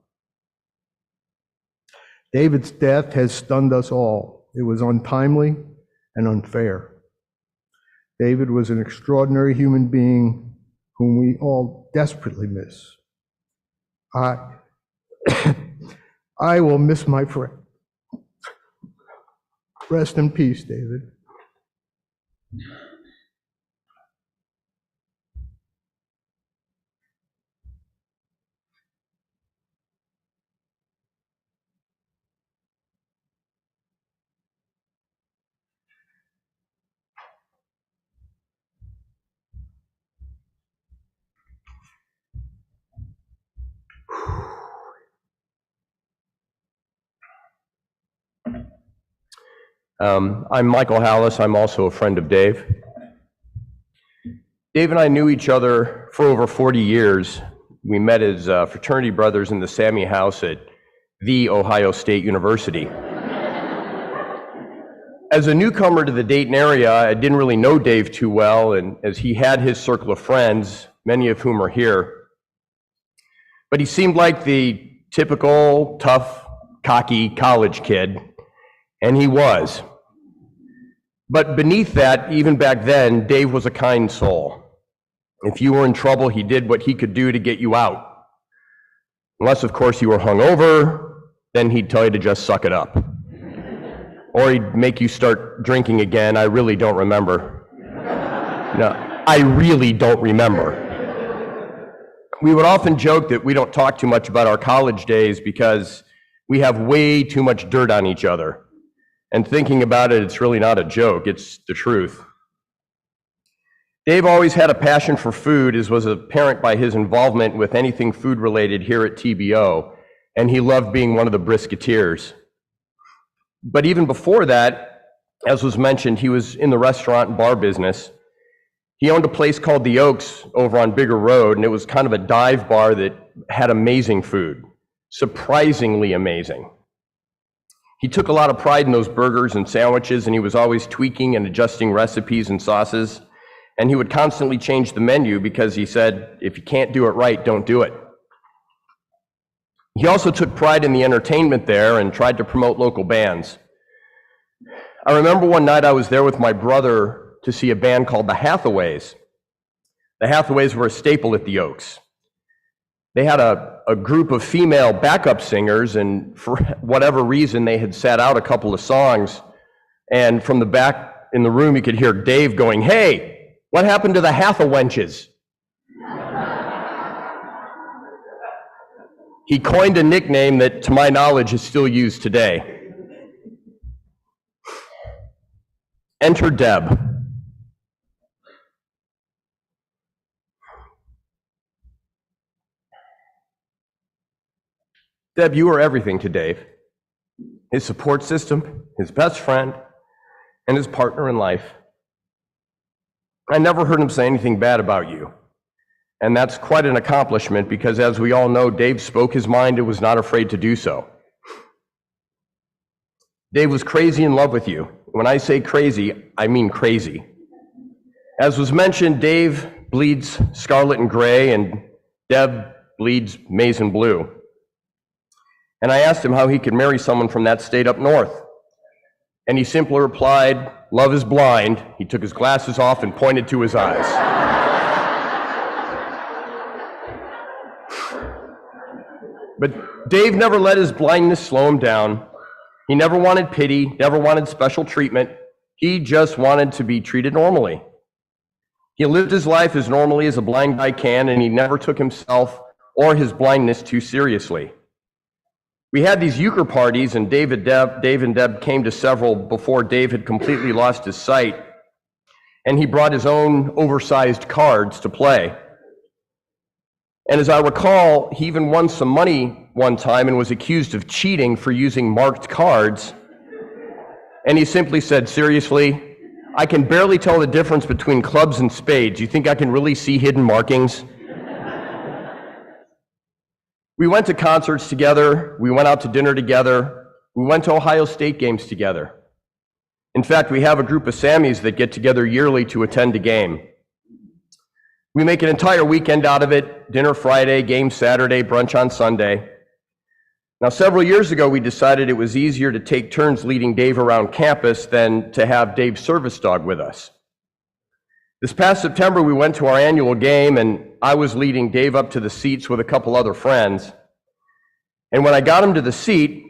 David's death has stunned us all. It was untimely and unfair. David was an extraordinary human being whom we all desperately miss. I will miss my friend. Rest in peace, David. I'm Michael Hallis. I'm also a friend of Dave. Dave and I knew each other for over 40 years, We met as fraternity brothers in the Sammy House at The Ohio State University. As a newcomer to the Dayton area, I didn't really know Dave too well, and as he had his circle of friends, many of whom are here. But he seemed like the typical, tough, cocky college kid, and he was. But beneath that, even back then, Dave was a kind soul. If you were in trouble, he did what he could do to get you out. Unless, of course, you were hungover, then he'd tell you to just suck it up. Or he'd make you start drinking again. I really don't remember. No, I really don't remember. We would often joke that we don't talk too much about our college days because we have way too much dirt on each other. And thinking about it, it's really not a joke, it's the truth. Dave always had a passion for food, as was apparent by his involvement with anything food related here at TBO, and he loved being one of the brisketeers. But even before that, as was mentioned, he was in the restaurant and bar business. He owned a place called The Oaks over on Bigger Road, and it was kind of a dive bar that had amazing food, surprisingly amazing. He took a lot of pride in those burgers and sandwiches, and he was always tweaking and adjusting recipes and sauces, and he would constantly change the menu because he said, if you can't do it right, don't do it. He also took pride in the entertainment there and tried to promote local bands. I remember one night I was there with my brother to see a band called the Hathaways. The Hathaways were a staple at the Oaks. They had a group of female backup singers, and for whatever reason, they had sat out a couple of songs, and from the back in the room, you could hear Dave going, "Hey, what happened to the Hathawenches?" He coined a nickname that, to my knowledge, is still used today. Enter Deb. Deb, you are everything to Dave. His support system, his best friend, and his partner in life. I never heard him say anything bad about you. And that's quite an accomplishment because, as we all know, Dave spoke his mind and was not afraid to do so. Dave was crazy in love with you. When I say crazy, I mean crazy. As was mentioned, Dave bleeds scarlet and gray, and Deb bleeds maize and blue. And I asked him how he could marry someone from that state up north. And he simply replied, "Love is blind." He took his glasses off and pointed to his eyes. But Dave never let his blindness slow him down. He never wanted pity, never wanted special treatment. He just wanted to be treated normally. He lived his life as normally as a blind guy can, and he never took himself or his blindness too seriously. We had these euchre parties, and Dave and Deb came to several before Dave had completely lost his sight, and he brought his own oversized cards to play. And as I recall, he even won some money one time and was accused of cheating for using marked cards. And he simply said, "Seriously, I can barely tell the difference between clubs and spades. You think I can really see hidden markings?" We went to concerts together. We went out to dinner together. We went to Ohio State games together. In fact, we have a group of Sammys that get together yearly to attend a game. We make an entire weekend out of it: dinner Friday, game Saturday, brunch on Sunday. Now, several years ago, we decided it was easier to take turns leading Dave around campus than to have Dave's service dog with us. This past September, we went to our annual game, and I was leading Dave up to the seats with a couple other friends. And when I got him to the seat,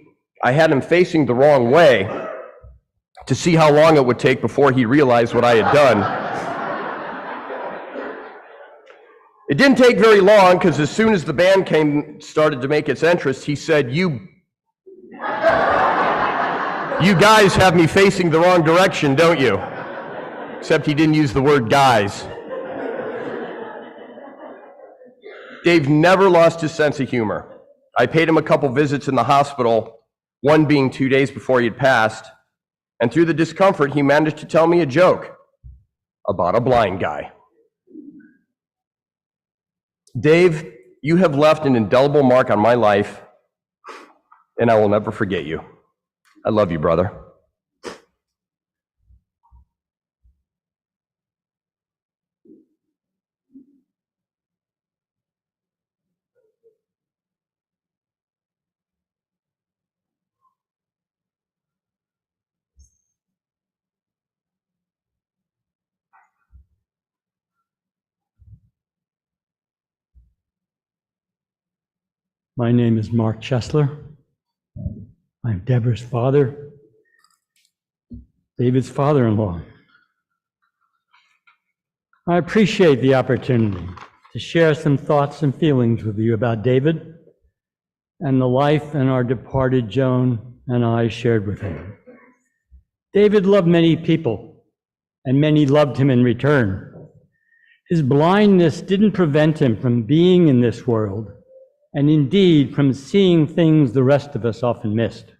I had him facing the wrong way to see how long it would take before he realized what I had done. It didn't take very long, because as soon as the band started to make its entrance, he said, you guys have me facing the wrong direction, don't you?" Except he didn't use the word guys. Dave never lost his sense of humor. I paid him a couple visits in the hospital, one being 2 days before he had passed, and through the discomfort, he managed to tell me a joke about a blind guy. Dave, You have left an indelible mark on my life, and I will never forget you. I love you, brother. My name is Mark Chesler. I'm Deborah's father, David's father-in-law. I appreciate the opportunity to share some thoughts and feelings with you about David and the life and our departed Joan and I shared with him. David loved many people, and many loved him in return. His blindness didn't prevent him from being in this world, and indeed from seeing things the rest of us often missed.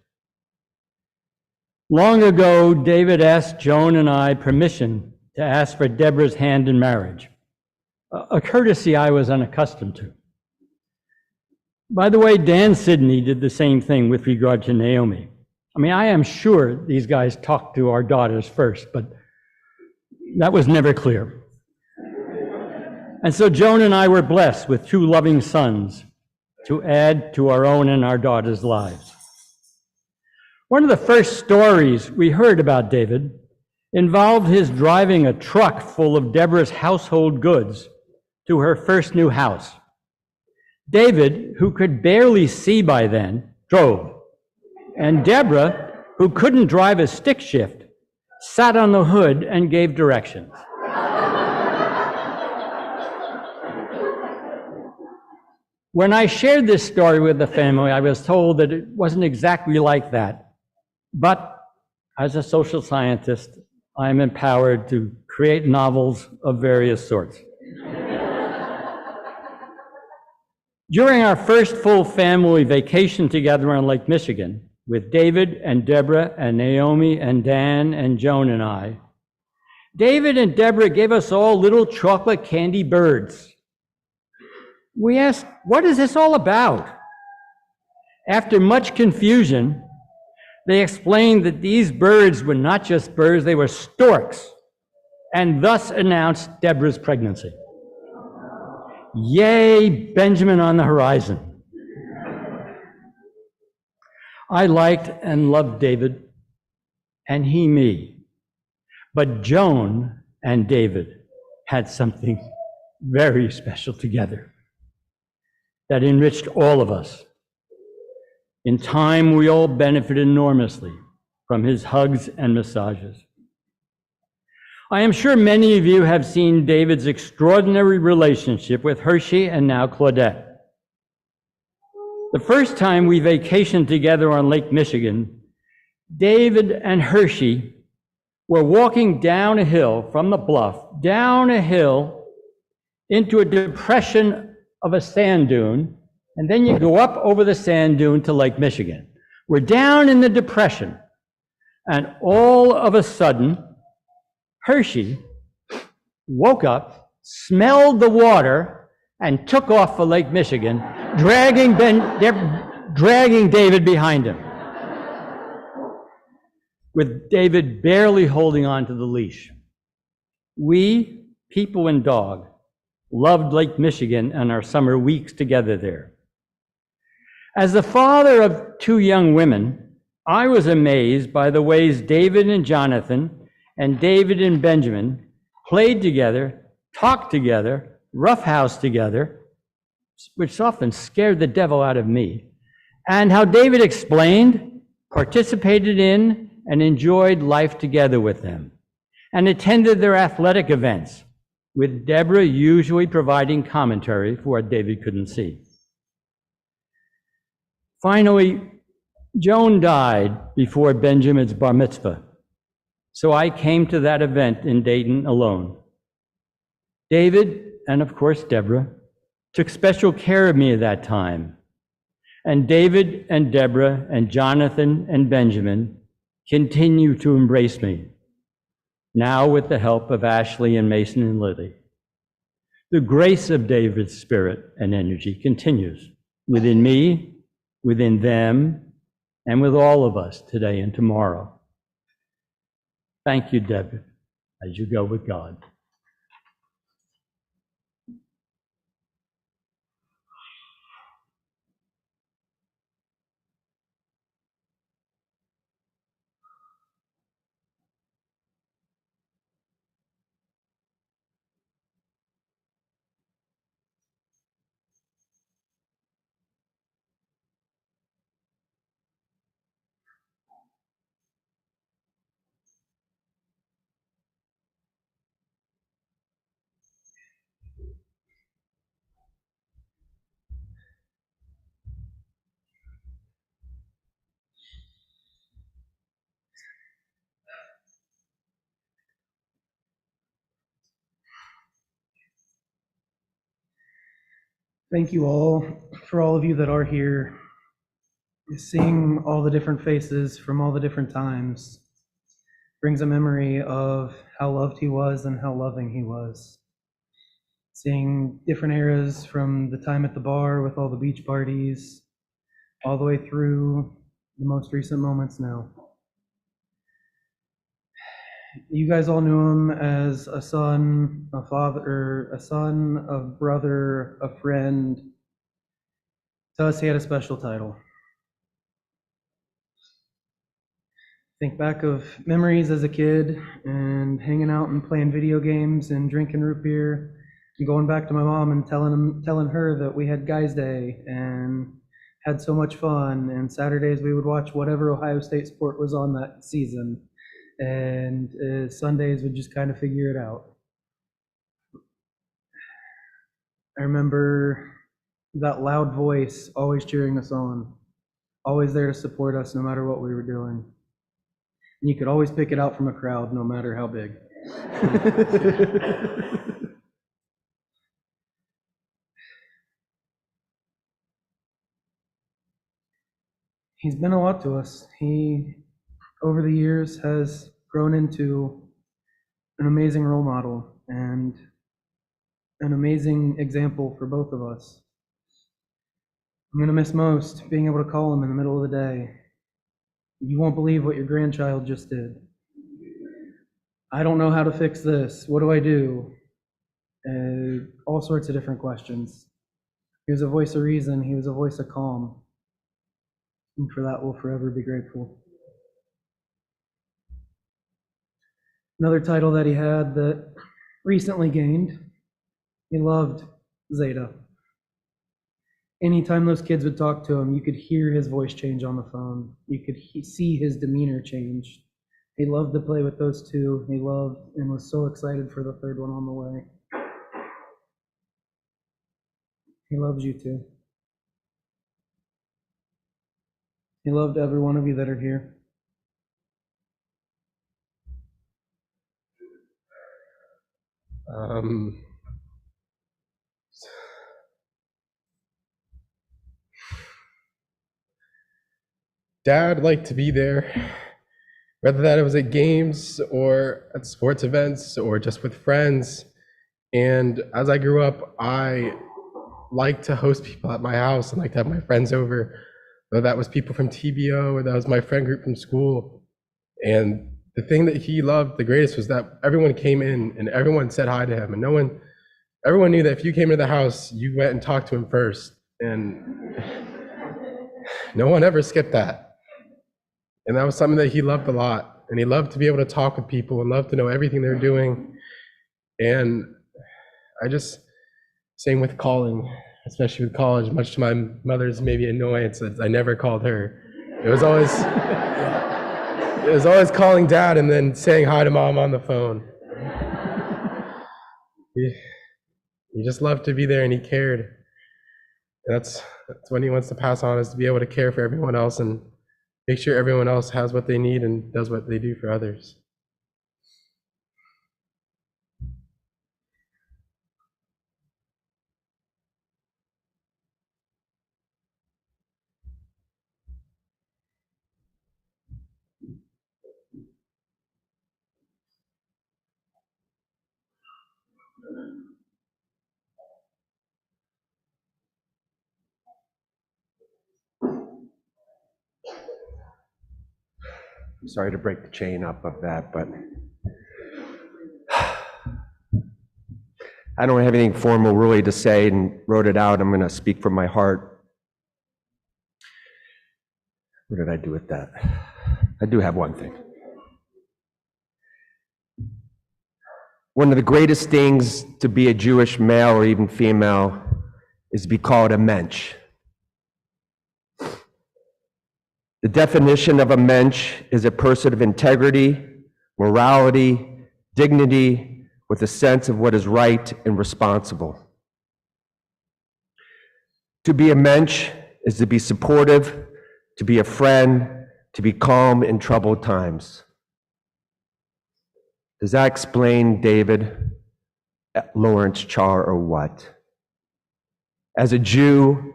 Long ago, David asked Joan and I permission to ask for Deborah's hand in marriage, a courtesy I was unaccustomed to. By the way, Dan Sidney did the same thing with regard to Naomi. I mean, I am sure these guys talked to our daughters first, but that was never clear. And so Joan and I were blessed with two loving sons to add to our own and our daughters' lives. One of the first stories we heard about David involved his driving a truck full of Deborah's household goods to her first new house. David, who could barely see by then, drove, and Deborah, who couldn't drive a stick shift, sat on the hood and gave directions. When I shared this story with the family, I was told that it wasn't exactly like that. But as a social scientist, I'm empowered to create novels of various sorts. During our first full family vacation together on Lake Michigan, with David and Deborah and Naomi and Dan and Joan and I, David and Deborah gave us all little chocolate candy birds. We asked, what is this all about? After much confusion, they explained that these birds were not just birds, they were storks, and thus announced Deborah's pregnancy. Yay, Benjamin on the horizon. I liked and loved David, and he me. But Joan and David had something very special together that enriched all of us. In time, we all benefited enormously from his hugs and massages. I am sure many of you have seen David's extraordinary relationship with Hershey and now Claudette. The first time we vacationed together on Lake Michigan, David and Hershey were walking down a hill from the bluff, down a hill into a depression of a sand dune, and then you go up over the sand dune to Lake Michigan. We're down in the depression, and all of a sudden, Hershey woke up, smelled the water, and took off for Lake Michigan, dragging David behind him, with David barely holding on to the leash. We, people and dog, loved Lake Michigan and our summer weeks together there. As the father of two young women, I was amazed by the ways David and Jonathan and David and Benjamin played together, talked together, roughhoused together, which often scared the devil out of me, and how David explained, participated in, and enjoyed life together with them, and attended their athletic events, with Deborah usually providing commentary for what David couldn't see. Finally, Joan died before Benjamin's bar mitzvah, so I came to that event in Dayton alone. David, and of course Deborah, took special care of me at that time, and David and Deborah and Jonathan and Benjamin continue to embrace me, now with the help of Ashley and Mason and Lily. The grace of David's spirit and energy continues within me, within them, and with all of us today and tomorrow. Thank you, David, as you go with God. Thank you all, for all of you that are here. Seeing all the different faces from all the different times brings a memory of how loved he was and how loving he was. Seeing different eras from the time at the bar with all the beach parties, all the way through the most recent moments now. You guys all knew him as a son, a father, a son, a brother, a friend. To us, he had a special title. Think back of memories as a kid and hanging out and playing video games and drinking root beer and going back to my mom and telling her that we had Guys Day and had so much fun. And Saturdays we would watch whatever Ohio State sport was on that season. And Sundays we'd just kind of figure it out. I remember that loud voice always cheering us on, always there to support us no matter what we were doing. And you could always pick it out from a crowd, no matter how big. He's been a lot to us. He, over the years, has grown into an amazing role model and an amazing example for both of us. I'm going to miss most being able to call him in the middle of the day. You won't believe what your grandchild just did. I don't know how to fix this. What do I do? All sorts of different questions. He was a voice of reason. He was a voice of calm. And for that, we'll forever be grateful. Another title that he had that recently gained, he loved Zeta. Anytime those kids would talk to him, you could hear his voice change on the phone. You could see his demeanor change. He loved to play with those two. He loved and was so excited for the third one on the way. He loves you too. He loved every one of you that are here. Dad liked to be there, whether that was at games or at sports events or just with friends. And as I grew up, I liked to host people at my house and like to have my friends over, whether that was people from TBO or that was my friend group from school. And the thing that he loved the greatest was that everyone came in and everyone said hi to him, and everyone knew that if you came to the house, you went and talked to him first, and no one ever skipped that. And that was something that he loved a lot. And he loved to be able to talk with people and loved to know everything they're doing. And I just, same with calling, especially with college, much to my mother's maybe annoyance, I never called her. It was always calling Dad and then saying hi to Mom on the phone. He just loved to be there and he cared. And that's what he wants to pass on, is to be able to care for everyone else and make sure everyone else has what they need and does what they do for others. Sorry to break the chain up of that, but I don't have anything formal really to say and wrote it out. I'm going to speak from my heart. What did I do with that? I do have one thing. One of the greatest things to be a Jewish male or even female is to be called a mensch. The definition of a mensch is a person of integrity, morality, dignity, with a sense of what is right and responsible. To be a mensch is to be supportive, to be a friend, to be calm in troubled times. Does that explain David, Lawrence Char, or what? As a Jew,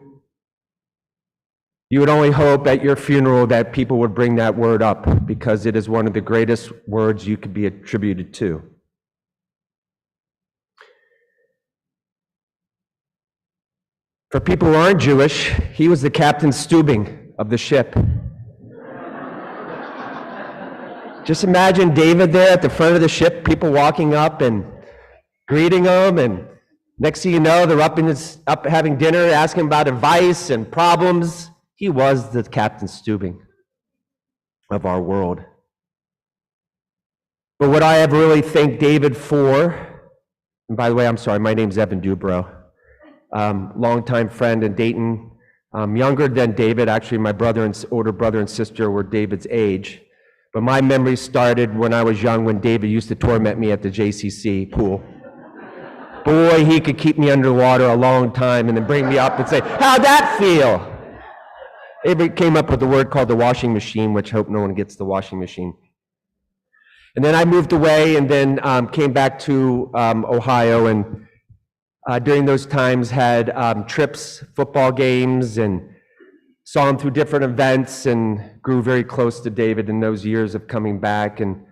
you would only hope at your funeral that people would bring that word up because it is one of the greatest words you could be attributed to. For people who aren't Jewish, he was the Captain Stubing of the ship. Just imagine David there at the front of the ship, people walking up and greeting him, and next thing you know, they're up having dinner, asking about advice and problems. He was the Captain Stubing of our world. But what I have really thanked David for, and by the way, I'm sorry, my name's Evan Dubrow, longtime friend in Dayton, younger than David. Actually, my older brother and sister were David's age. But my memory started when I was young, when David used to torment me at the JCC pool. Boy, he could keep me underwater a long time and then bring me up and say, "How'd that feel?" David came up with a word called the washing machine, which I hope no one gets the washing machine. And then I moved away and then came back to Ohio, and during those times had trips, football games, and saw him through different events and grew very close to David in those years of coming back, and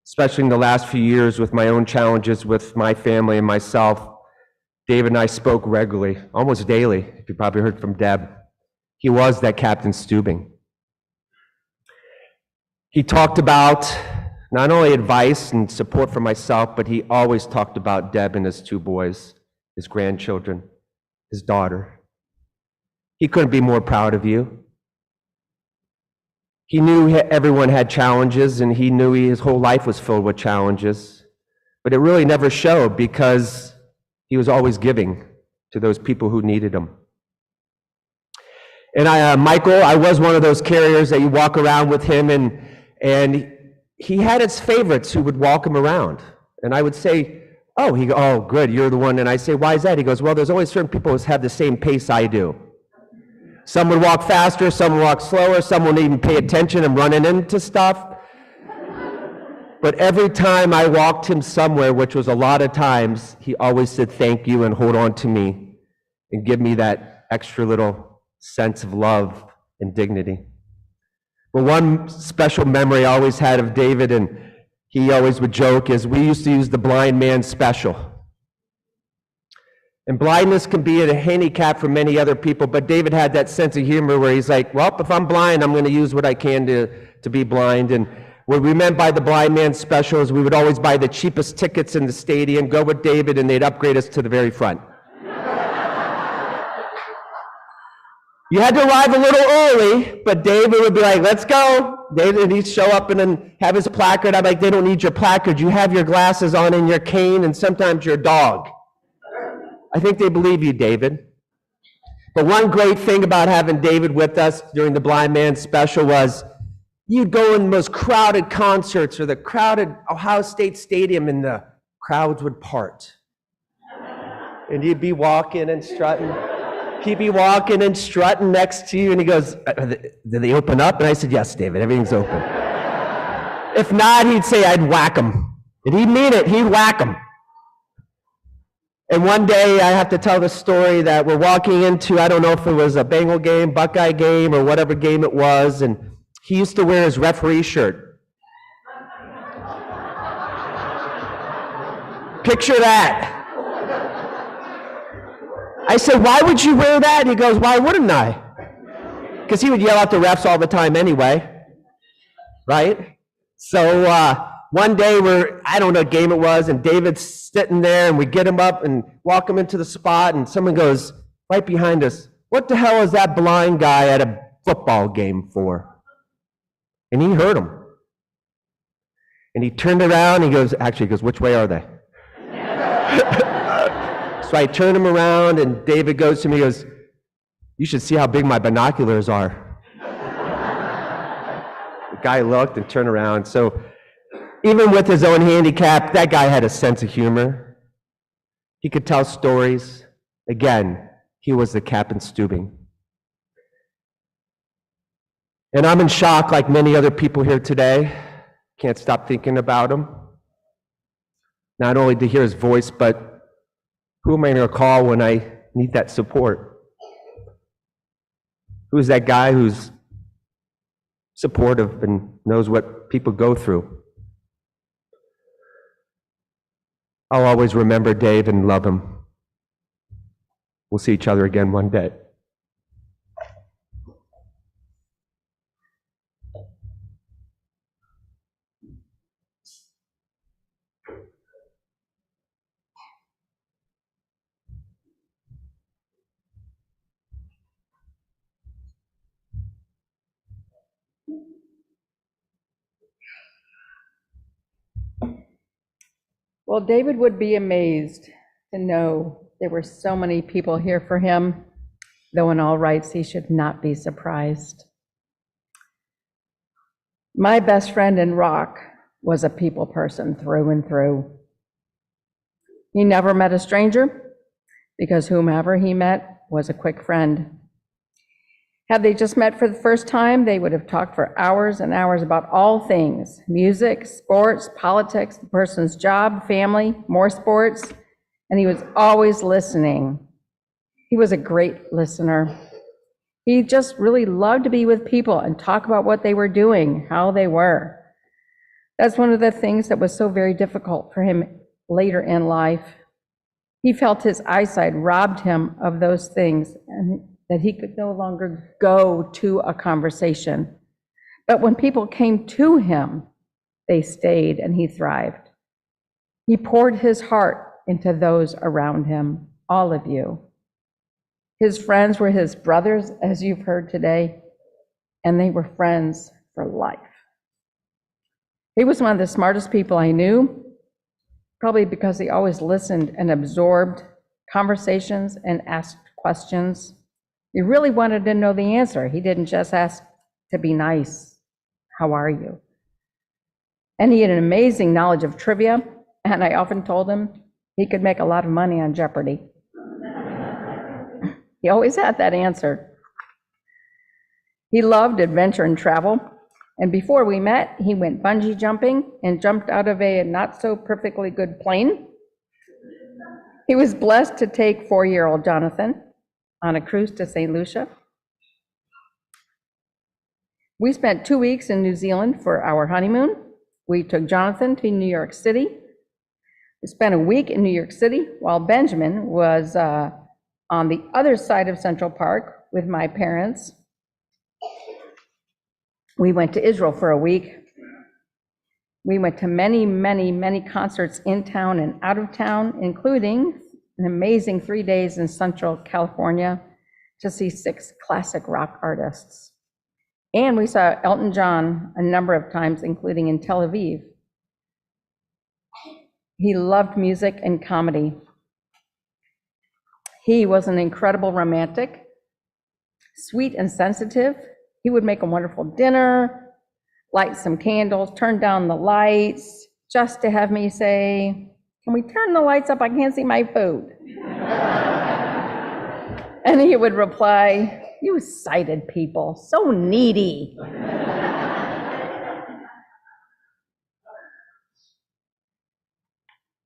especially in the last few years with my own challenges with my family and myself. David and I spoke regularly, almost daily, if you probably heard from Deb. He was that Captain Stubing. He talked about not only advice and support for myself, but he always talked about Deb and his two boys, his grandchildren, his daughter. He couldn't be more proud of you. He knew everyone had challenges, and he knew his whole life was filled with challenges, but it really never showed because he was always giving to those people who needed him. And Michael, I was one of those carriers that you walk around with him, and he had his favorites who would walk him around. And I would say, oh, good, you're the one. And I say, why is that? He goes, well, there's always certain people who have the same pace I do. Some would walk faster, some would walk slower, some wouldn't even pay attention and running into stuff. But every time I walked him somewhere, which was a lot of times, he always said thank you and hold on to me and give me that extra little sense of love and dignity. But one special memory I always had of David, and he always would joke, is we used to use the blind man special. And blindness can be a handicap for many other people, but David had that sense of humor where he's like, well, if I'm blind, I'm going to use what I can to be blind. And what we meant by the blind man special is we would always buy the cheapest tickets in the stadium, go with David, and they'd upgrade us to the very front. You had to arrive a little early, but David would be like, let's go. David, he'd show up and then have his placard. I'm like, they don't need your placard. You have your glasses on and your cane and sometimes your dog. I think they believe you, David. But one great thing about having David with us during the Blind Man special was you'd go in the most crowded concerts or the crowded Ohio State Stadium and the crowds would part. And you'd be walking and strutting. He'd be walking and strutting next to you, and he goes, did they open up? And I said, yes, David, everything's open. If not, he'd say, I'd whack him. And he'd mean it, he'd whack him. And one day, I have to tell the story that we're walking into, I don't know if it was a Bengal game, Buckeye game, or whatever game it was, and he used to wear his referee shirt. Picture that. I said, why would you wear that? And he goes, why wouldn't I? Because he would yell at the refs all the time anyway. right? So one day I don't know what game it was, and David's sitting there, and we get him up and walk him into the spot, and someone goes right behind us, "What the hell is that blind guy at a football game for?" And he heard him. And he turned around, he goes, "Which way are they?" So I turn him around, and David goes to me, he goes, "You should see how big my binoculars are." The guy looked and turned around. So even with his own handicap, that guy had a sense of humor. He could tell stories. Again, he was the Captain Steubing. And I'm in shock like many other people here today. Can't stop thinking about him. Not only to hear his voice, but who am I going to call when I need that support? Who's that guy who's supportive and knows what people go through? I'll always remember Dave and love him. We'll see each other again one day. Well, David would be amazed to know there were so many people here for him, though in all rights he should not be surprised. My best friend in rock was a people person through and through. He never met a stranger because whomever he met was a quick friend. Had they just met for the first time, they would have talked for hours and hours about all things: music, sports, politics, the person's job, family, more sports, and he was always listening. He was a great listener. He just really loved to be with people and talk about what they were doing, how they were. That's one of the things that was so very difficult for him later in life. He felt his eyesight robbed him of those things, and that he could no longer go to a conversation. But when people came to him, they stayed and he thrived. He poured his heart into those around him, all of you. His friends were his brothers, as you've heard today, and they were friends for life. He was one of the smartest people I knew, probably because he always listened and absorbed conversations and asked questions. He really wanted to know the answer. He didn't just ask to be nice. How are you? And he had an amazing knowledge of trivia, and I often told him he could make a lot of money on Jeopardy. He always had that answer. He loved adventure and travel, and before we met, he went bungee jumping and jumped out of a not so perfectly good plane. He was blessed to take 4-year-old Jonathan on a cruise to St. Lucia. We spent 2 weeks in New Zealand for our honeymoon. We took Jonathan to New York City. We spent a week in New York City while Benjamin was on the other side of Central Park with my parents. We went to Israel for a week. We went to many, many, many concerts in town and out of town, including an amazing 3 days in Central California to see 6 classic rock artists. And we saw Elton John a number of times, including in Tel Aviv. He loved music and comedy. He was an incredible romantic, sweet and sensitive. He would make a wonderful dinner, light some candles, turn down the lights, just to have me say, "Can we turn the lights up? I can't see my food." And he would reply, "You sighted people, so needy."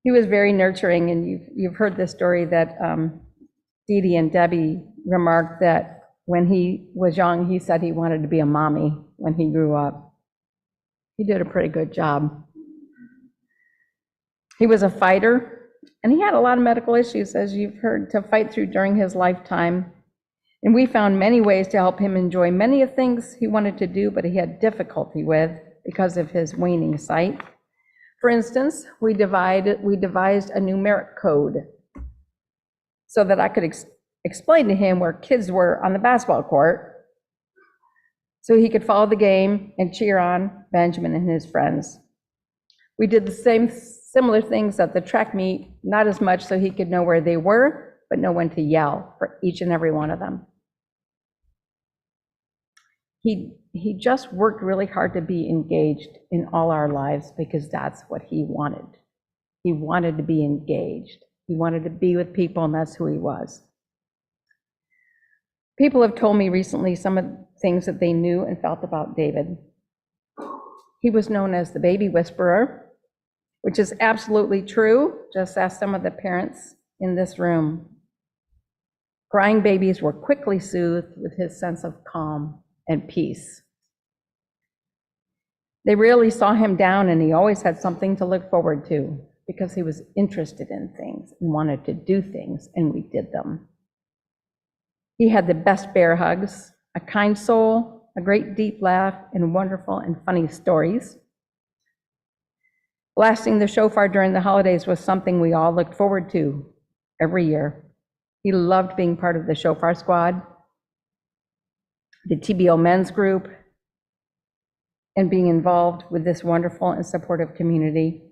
He was very nurturing, and you've heard the story that Dee Dee and Debbie remarked that when he was young, he said he wanted to be a mommy when he grew up. He did a pretty good job. He was a fighter, and he had a lot of medical issues, as you've heard, to fight through during his lifetime. And we found many ways to help him enjoy many of things he wanted to do, but he had difficulty with. because of his waning sight. For instance, we devised a numeric code so that I could explain to him where kids were on the basketball court, so he could follow the game and cheer on Benjamin and his friends. We did the similar things at the track meet, not as much so he could know where they were, but know when to yell for each and every one of them. He just worked really hard to be engaged in all our lives because that's what he wanted. He wanted to be engaged. He wanted to be with people, and that's who he was. People have told me recently some of the things that they knew and felt about David. He was known as the baby whisperer, which is absolutely true. Just ask some of the parents in this room. Crying babies were quickly soothed with his sense of calm and peace. They rarely saw him down, and he always had something to look forward to because he was interested in things and wanted to do things, and we did them. He had the best bear hugs, a kind soul, a great deep laugh, and wonderful and funny stories. Blasting the shofar during the holidays was something we all looked forward to every year. He loved being part of the shofar squad, the TBO men's group, and being involved with this wonderful and supportive community.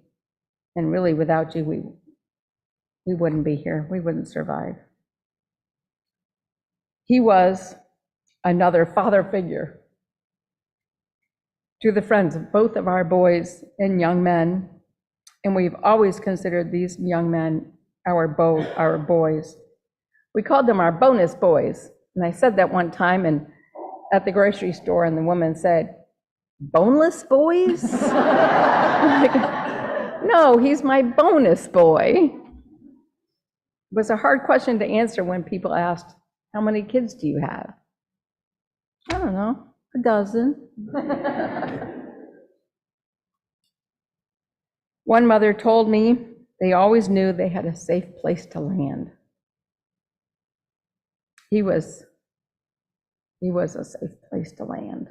And really, without you, we wouldn't be here. We wouldn't survive. He was another father figure to the friends of both of our boys and young men, and we've always considered these young men our boys. We called them our bonus boys, and I said that one time and at the grocery store, and the woman said, "Boneless boys?" Like, no, he's my bonus boy. It was a hard question to answer when people asked, "How many kids do you have?" I don't know, a dozen. One mother told me they always knew they had a safe place to land. He was a safe place to land.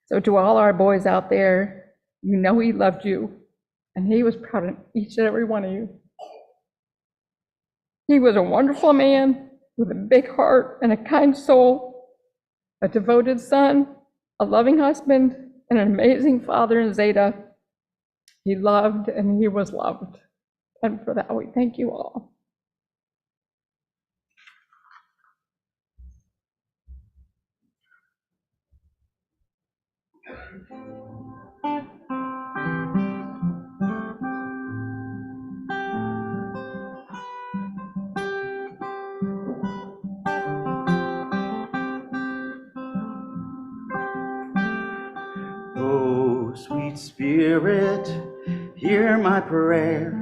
So to all our boys out there, you know he loved you, and he was proud of each and every one of you. He was a wonderful man with a big heart and a kind soul, a devoted son, a loving husband, and an amazing father in Zeta. He loved and he was loved. And for that, we thank you all. Oh, sweet Spirit, hear my prayer.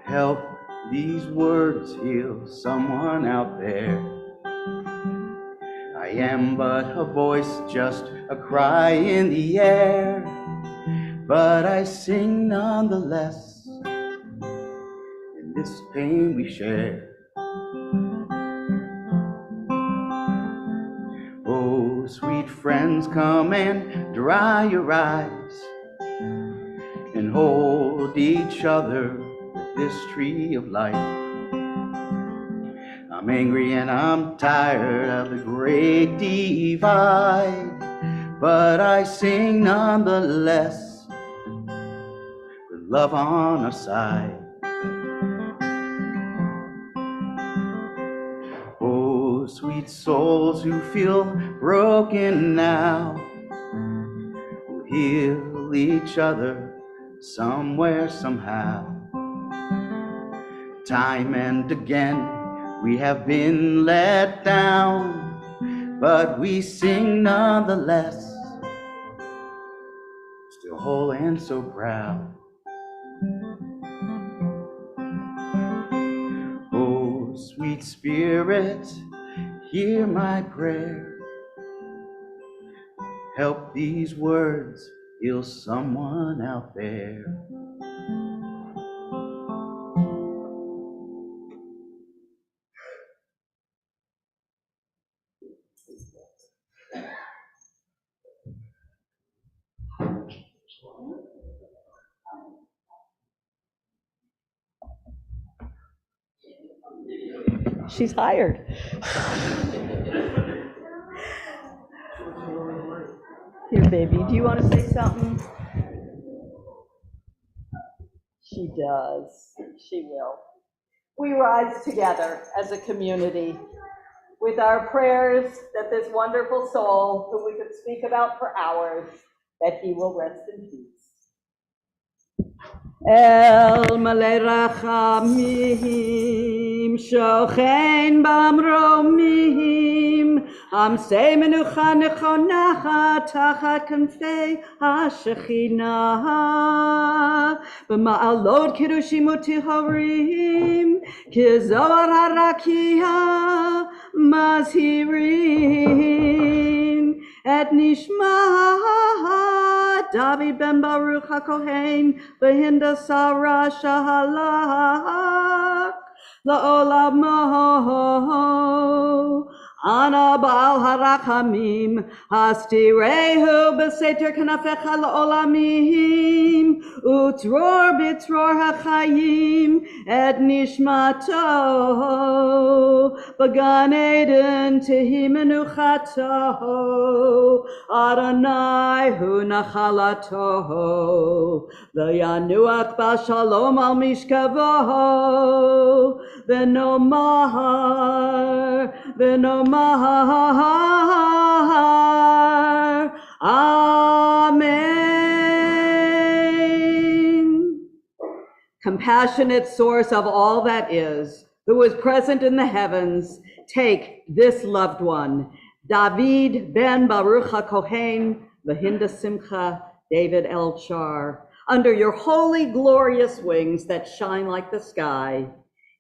Help these words heal someone out there. I am but a voice, just a cry in the air, but I sing nonetheless in this pain we share. Oh, sweet friends, come and dry your eyes and hold each other with this tree of life. I'm angry and I'm tired of the great divide, but I sing nonetheless with love on our side. Oh, sweet souls who feel broken now, who heal each other somewhere, somehow. Time and again we have been let down, but we sing nonetheless, still whole and so proud. Oh, sweet Spirit, hear my prayer. Help these words heal someone out there. She's hired. Here, baby, do you want to say something? She does. She will. We rise together as a community with our prayers that this wonderful soul, who we could speak about for hours, that he will rest in peace. El mele rachamim, shochen bamromim, amsei menucha nechona tachat kanfei hashechinah, b'ma'alot kirushim utihorim, kizohar harakia mazhirin, et nishma David ben Baruch HaKohen v'hinda Sarah Shahalach la'olamo Ana Baal Harachamim Hastirehu b'seter kanafecha la'olamim utror b'tror hachayim et nishmato b'gan Eden tehi menuchato Adonai hu nachalato v'yanuach b'shalom al mishkavo v'nomar Amen. Compassionate source of all that is, who is present in the heavens, take this loved one, David ben Baruch HaKohen, v'hinda Simcha, David Elchar, under your holy, glorious wings that shine like the sky.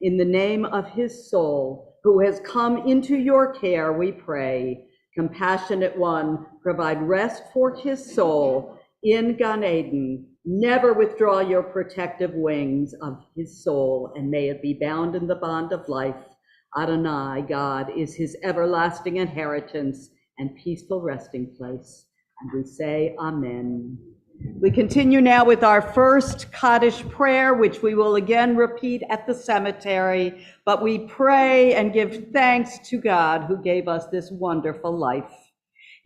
In the name of his soul, who has come into your care, we pray. Compassionate one, provide rest for his soul in Gan Eden. Never withdraw your protective wings of his soul, and may it be bound in the bond of life. Adonai, God, is his everlasting inheritance and peaceful resting place. And we say amen. We continue now with our first Kaddish prayer, which we will again repeat at the cemetery, but we pray and give thanks to God who gave us this wonderful life.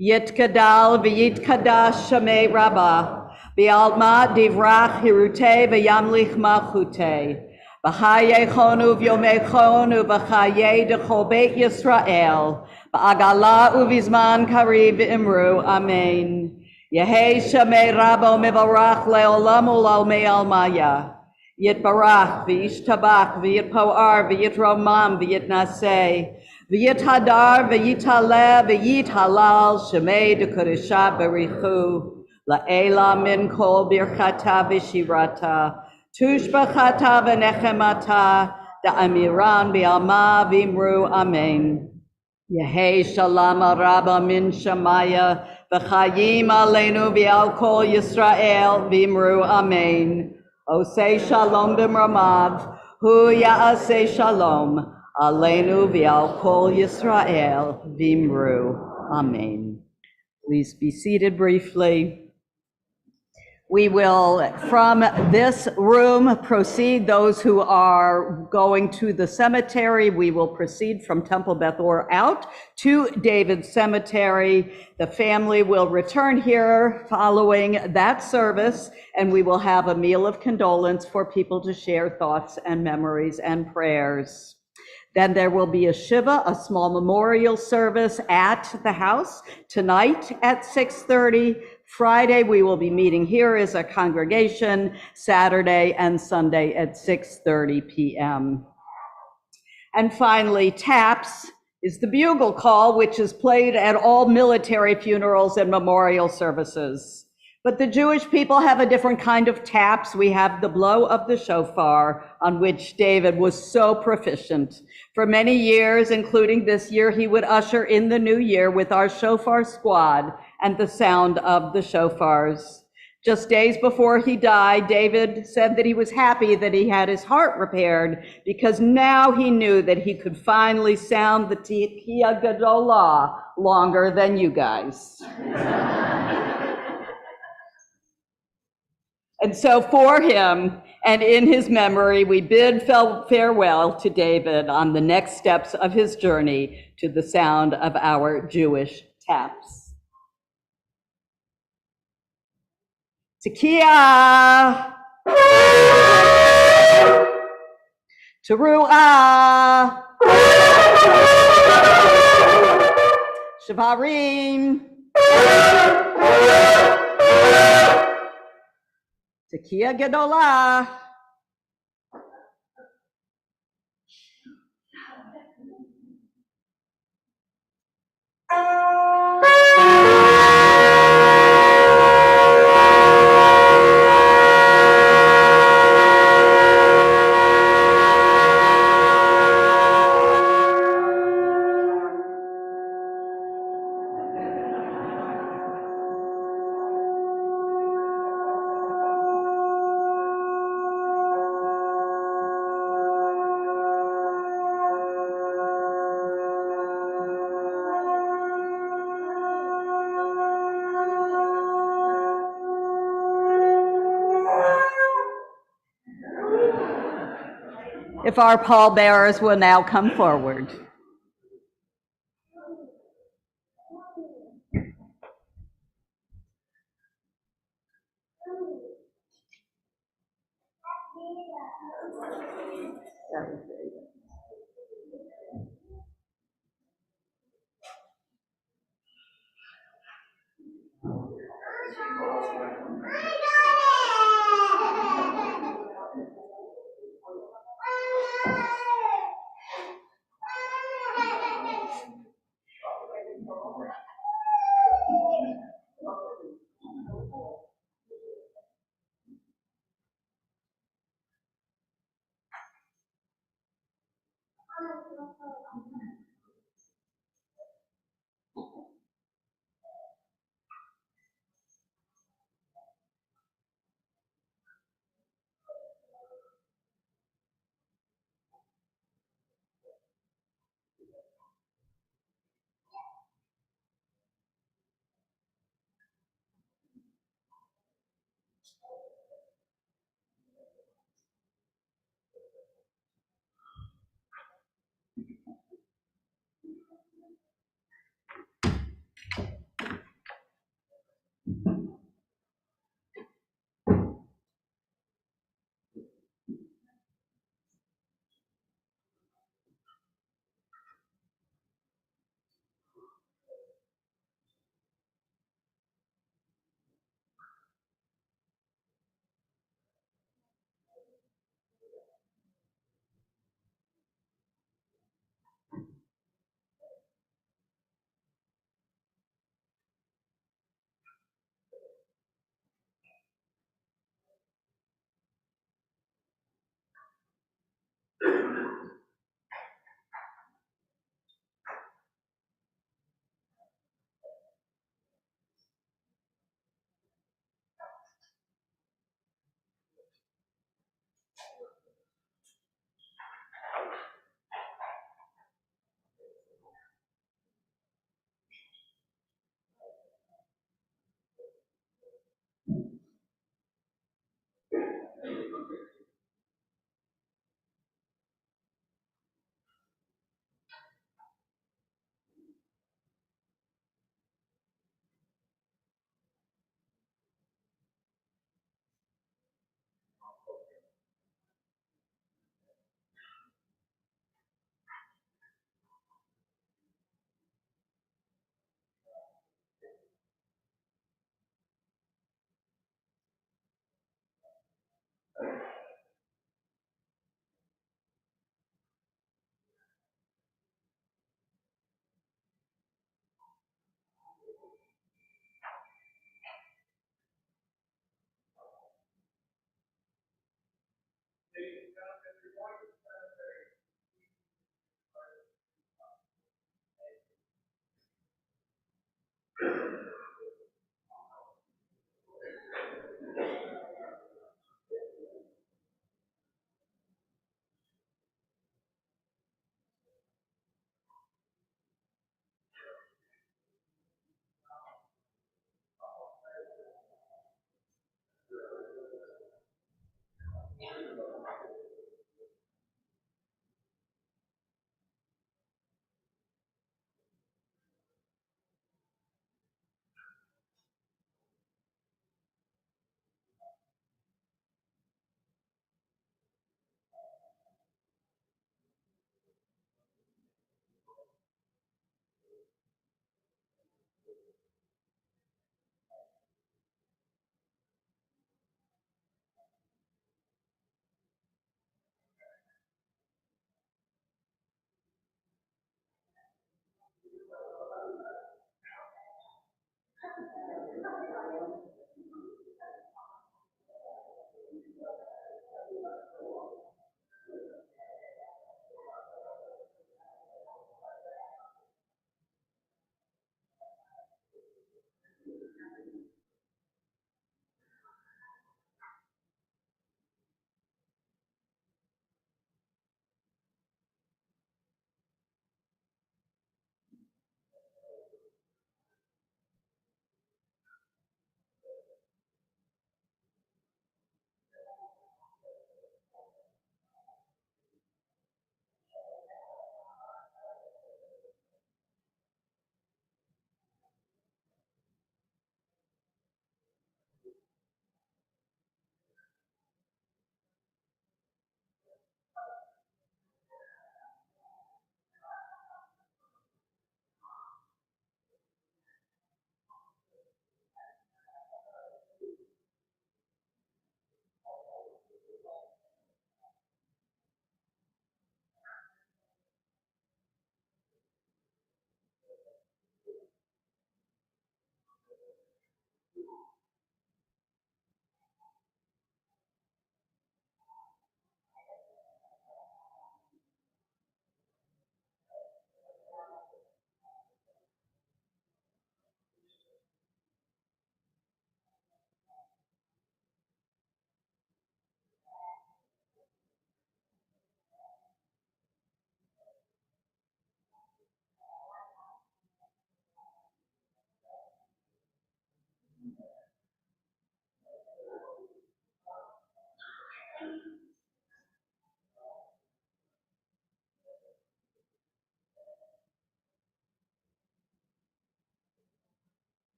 Yitkadal v'yitkadash shamei rabbah, v'alma divrach hirute v'yamlich malchute, v'chayechonu v'yomechonu v'chaye dechol beit Yisrael, v'agala uvizman kariv imru, amen. Yehei Shamei Rabo Mevarach Leolam Ulal Me'al Maya. Yitbarach v'yishtabach v'yitpoar v'yitromam v'yitnaseh v'yithadar v'yitaleh v'yithalal Shemei D'Kodesha Berichu La'ela Min Kol Birchata V'Shirata Tushbachata V'Nechemata Da'amiran B'Alma V'Imru Amen. Yehei Shalom Rabba Min Shamaya V'chayim aleinu v'al kol Yisrael v'imru amen. Osei shalom b'mramav, hu ya'aseh shalom aleinu v'al kol Yisrael v'imru amen. Please be seated briefly. We will, from this room, proceed. Those who are going to the cemetery, we will proceed from Temple Beth Or out to David's Cemetery. The family will return here following that service, and we will have a meal of condolence for people to share thoughts and memories and prayers. Then there will be a Shiva, a small memorial service at the house tonight at 6:30. Friday, we will be meeting here as a congregation, Saturday and Sunday at 6:30 p.m. And finally, taps is the bugle call, which is played at all military funerals and memorial services. But the Jewish people have a different kind of taps. We have the blow of the shofar, on which David was so proficient. For many years, including this year, he would usher in the new year with our shofar squad and the sound of the shofars. Just days before he died, David said that he was happy that he had his heart repaired, because now he knew that he could finally sound the Tihia Gadolah longer than you guys. And so for him and in his memory, we bid farewell to David on the next steps of his journey to the sound of our Jewish taps. Tekiah, Teruah, Shavarim, Tekiah Gedolah. If our pallbearers will now come forward.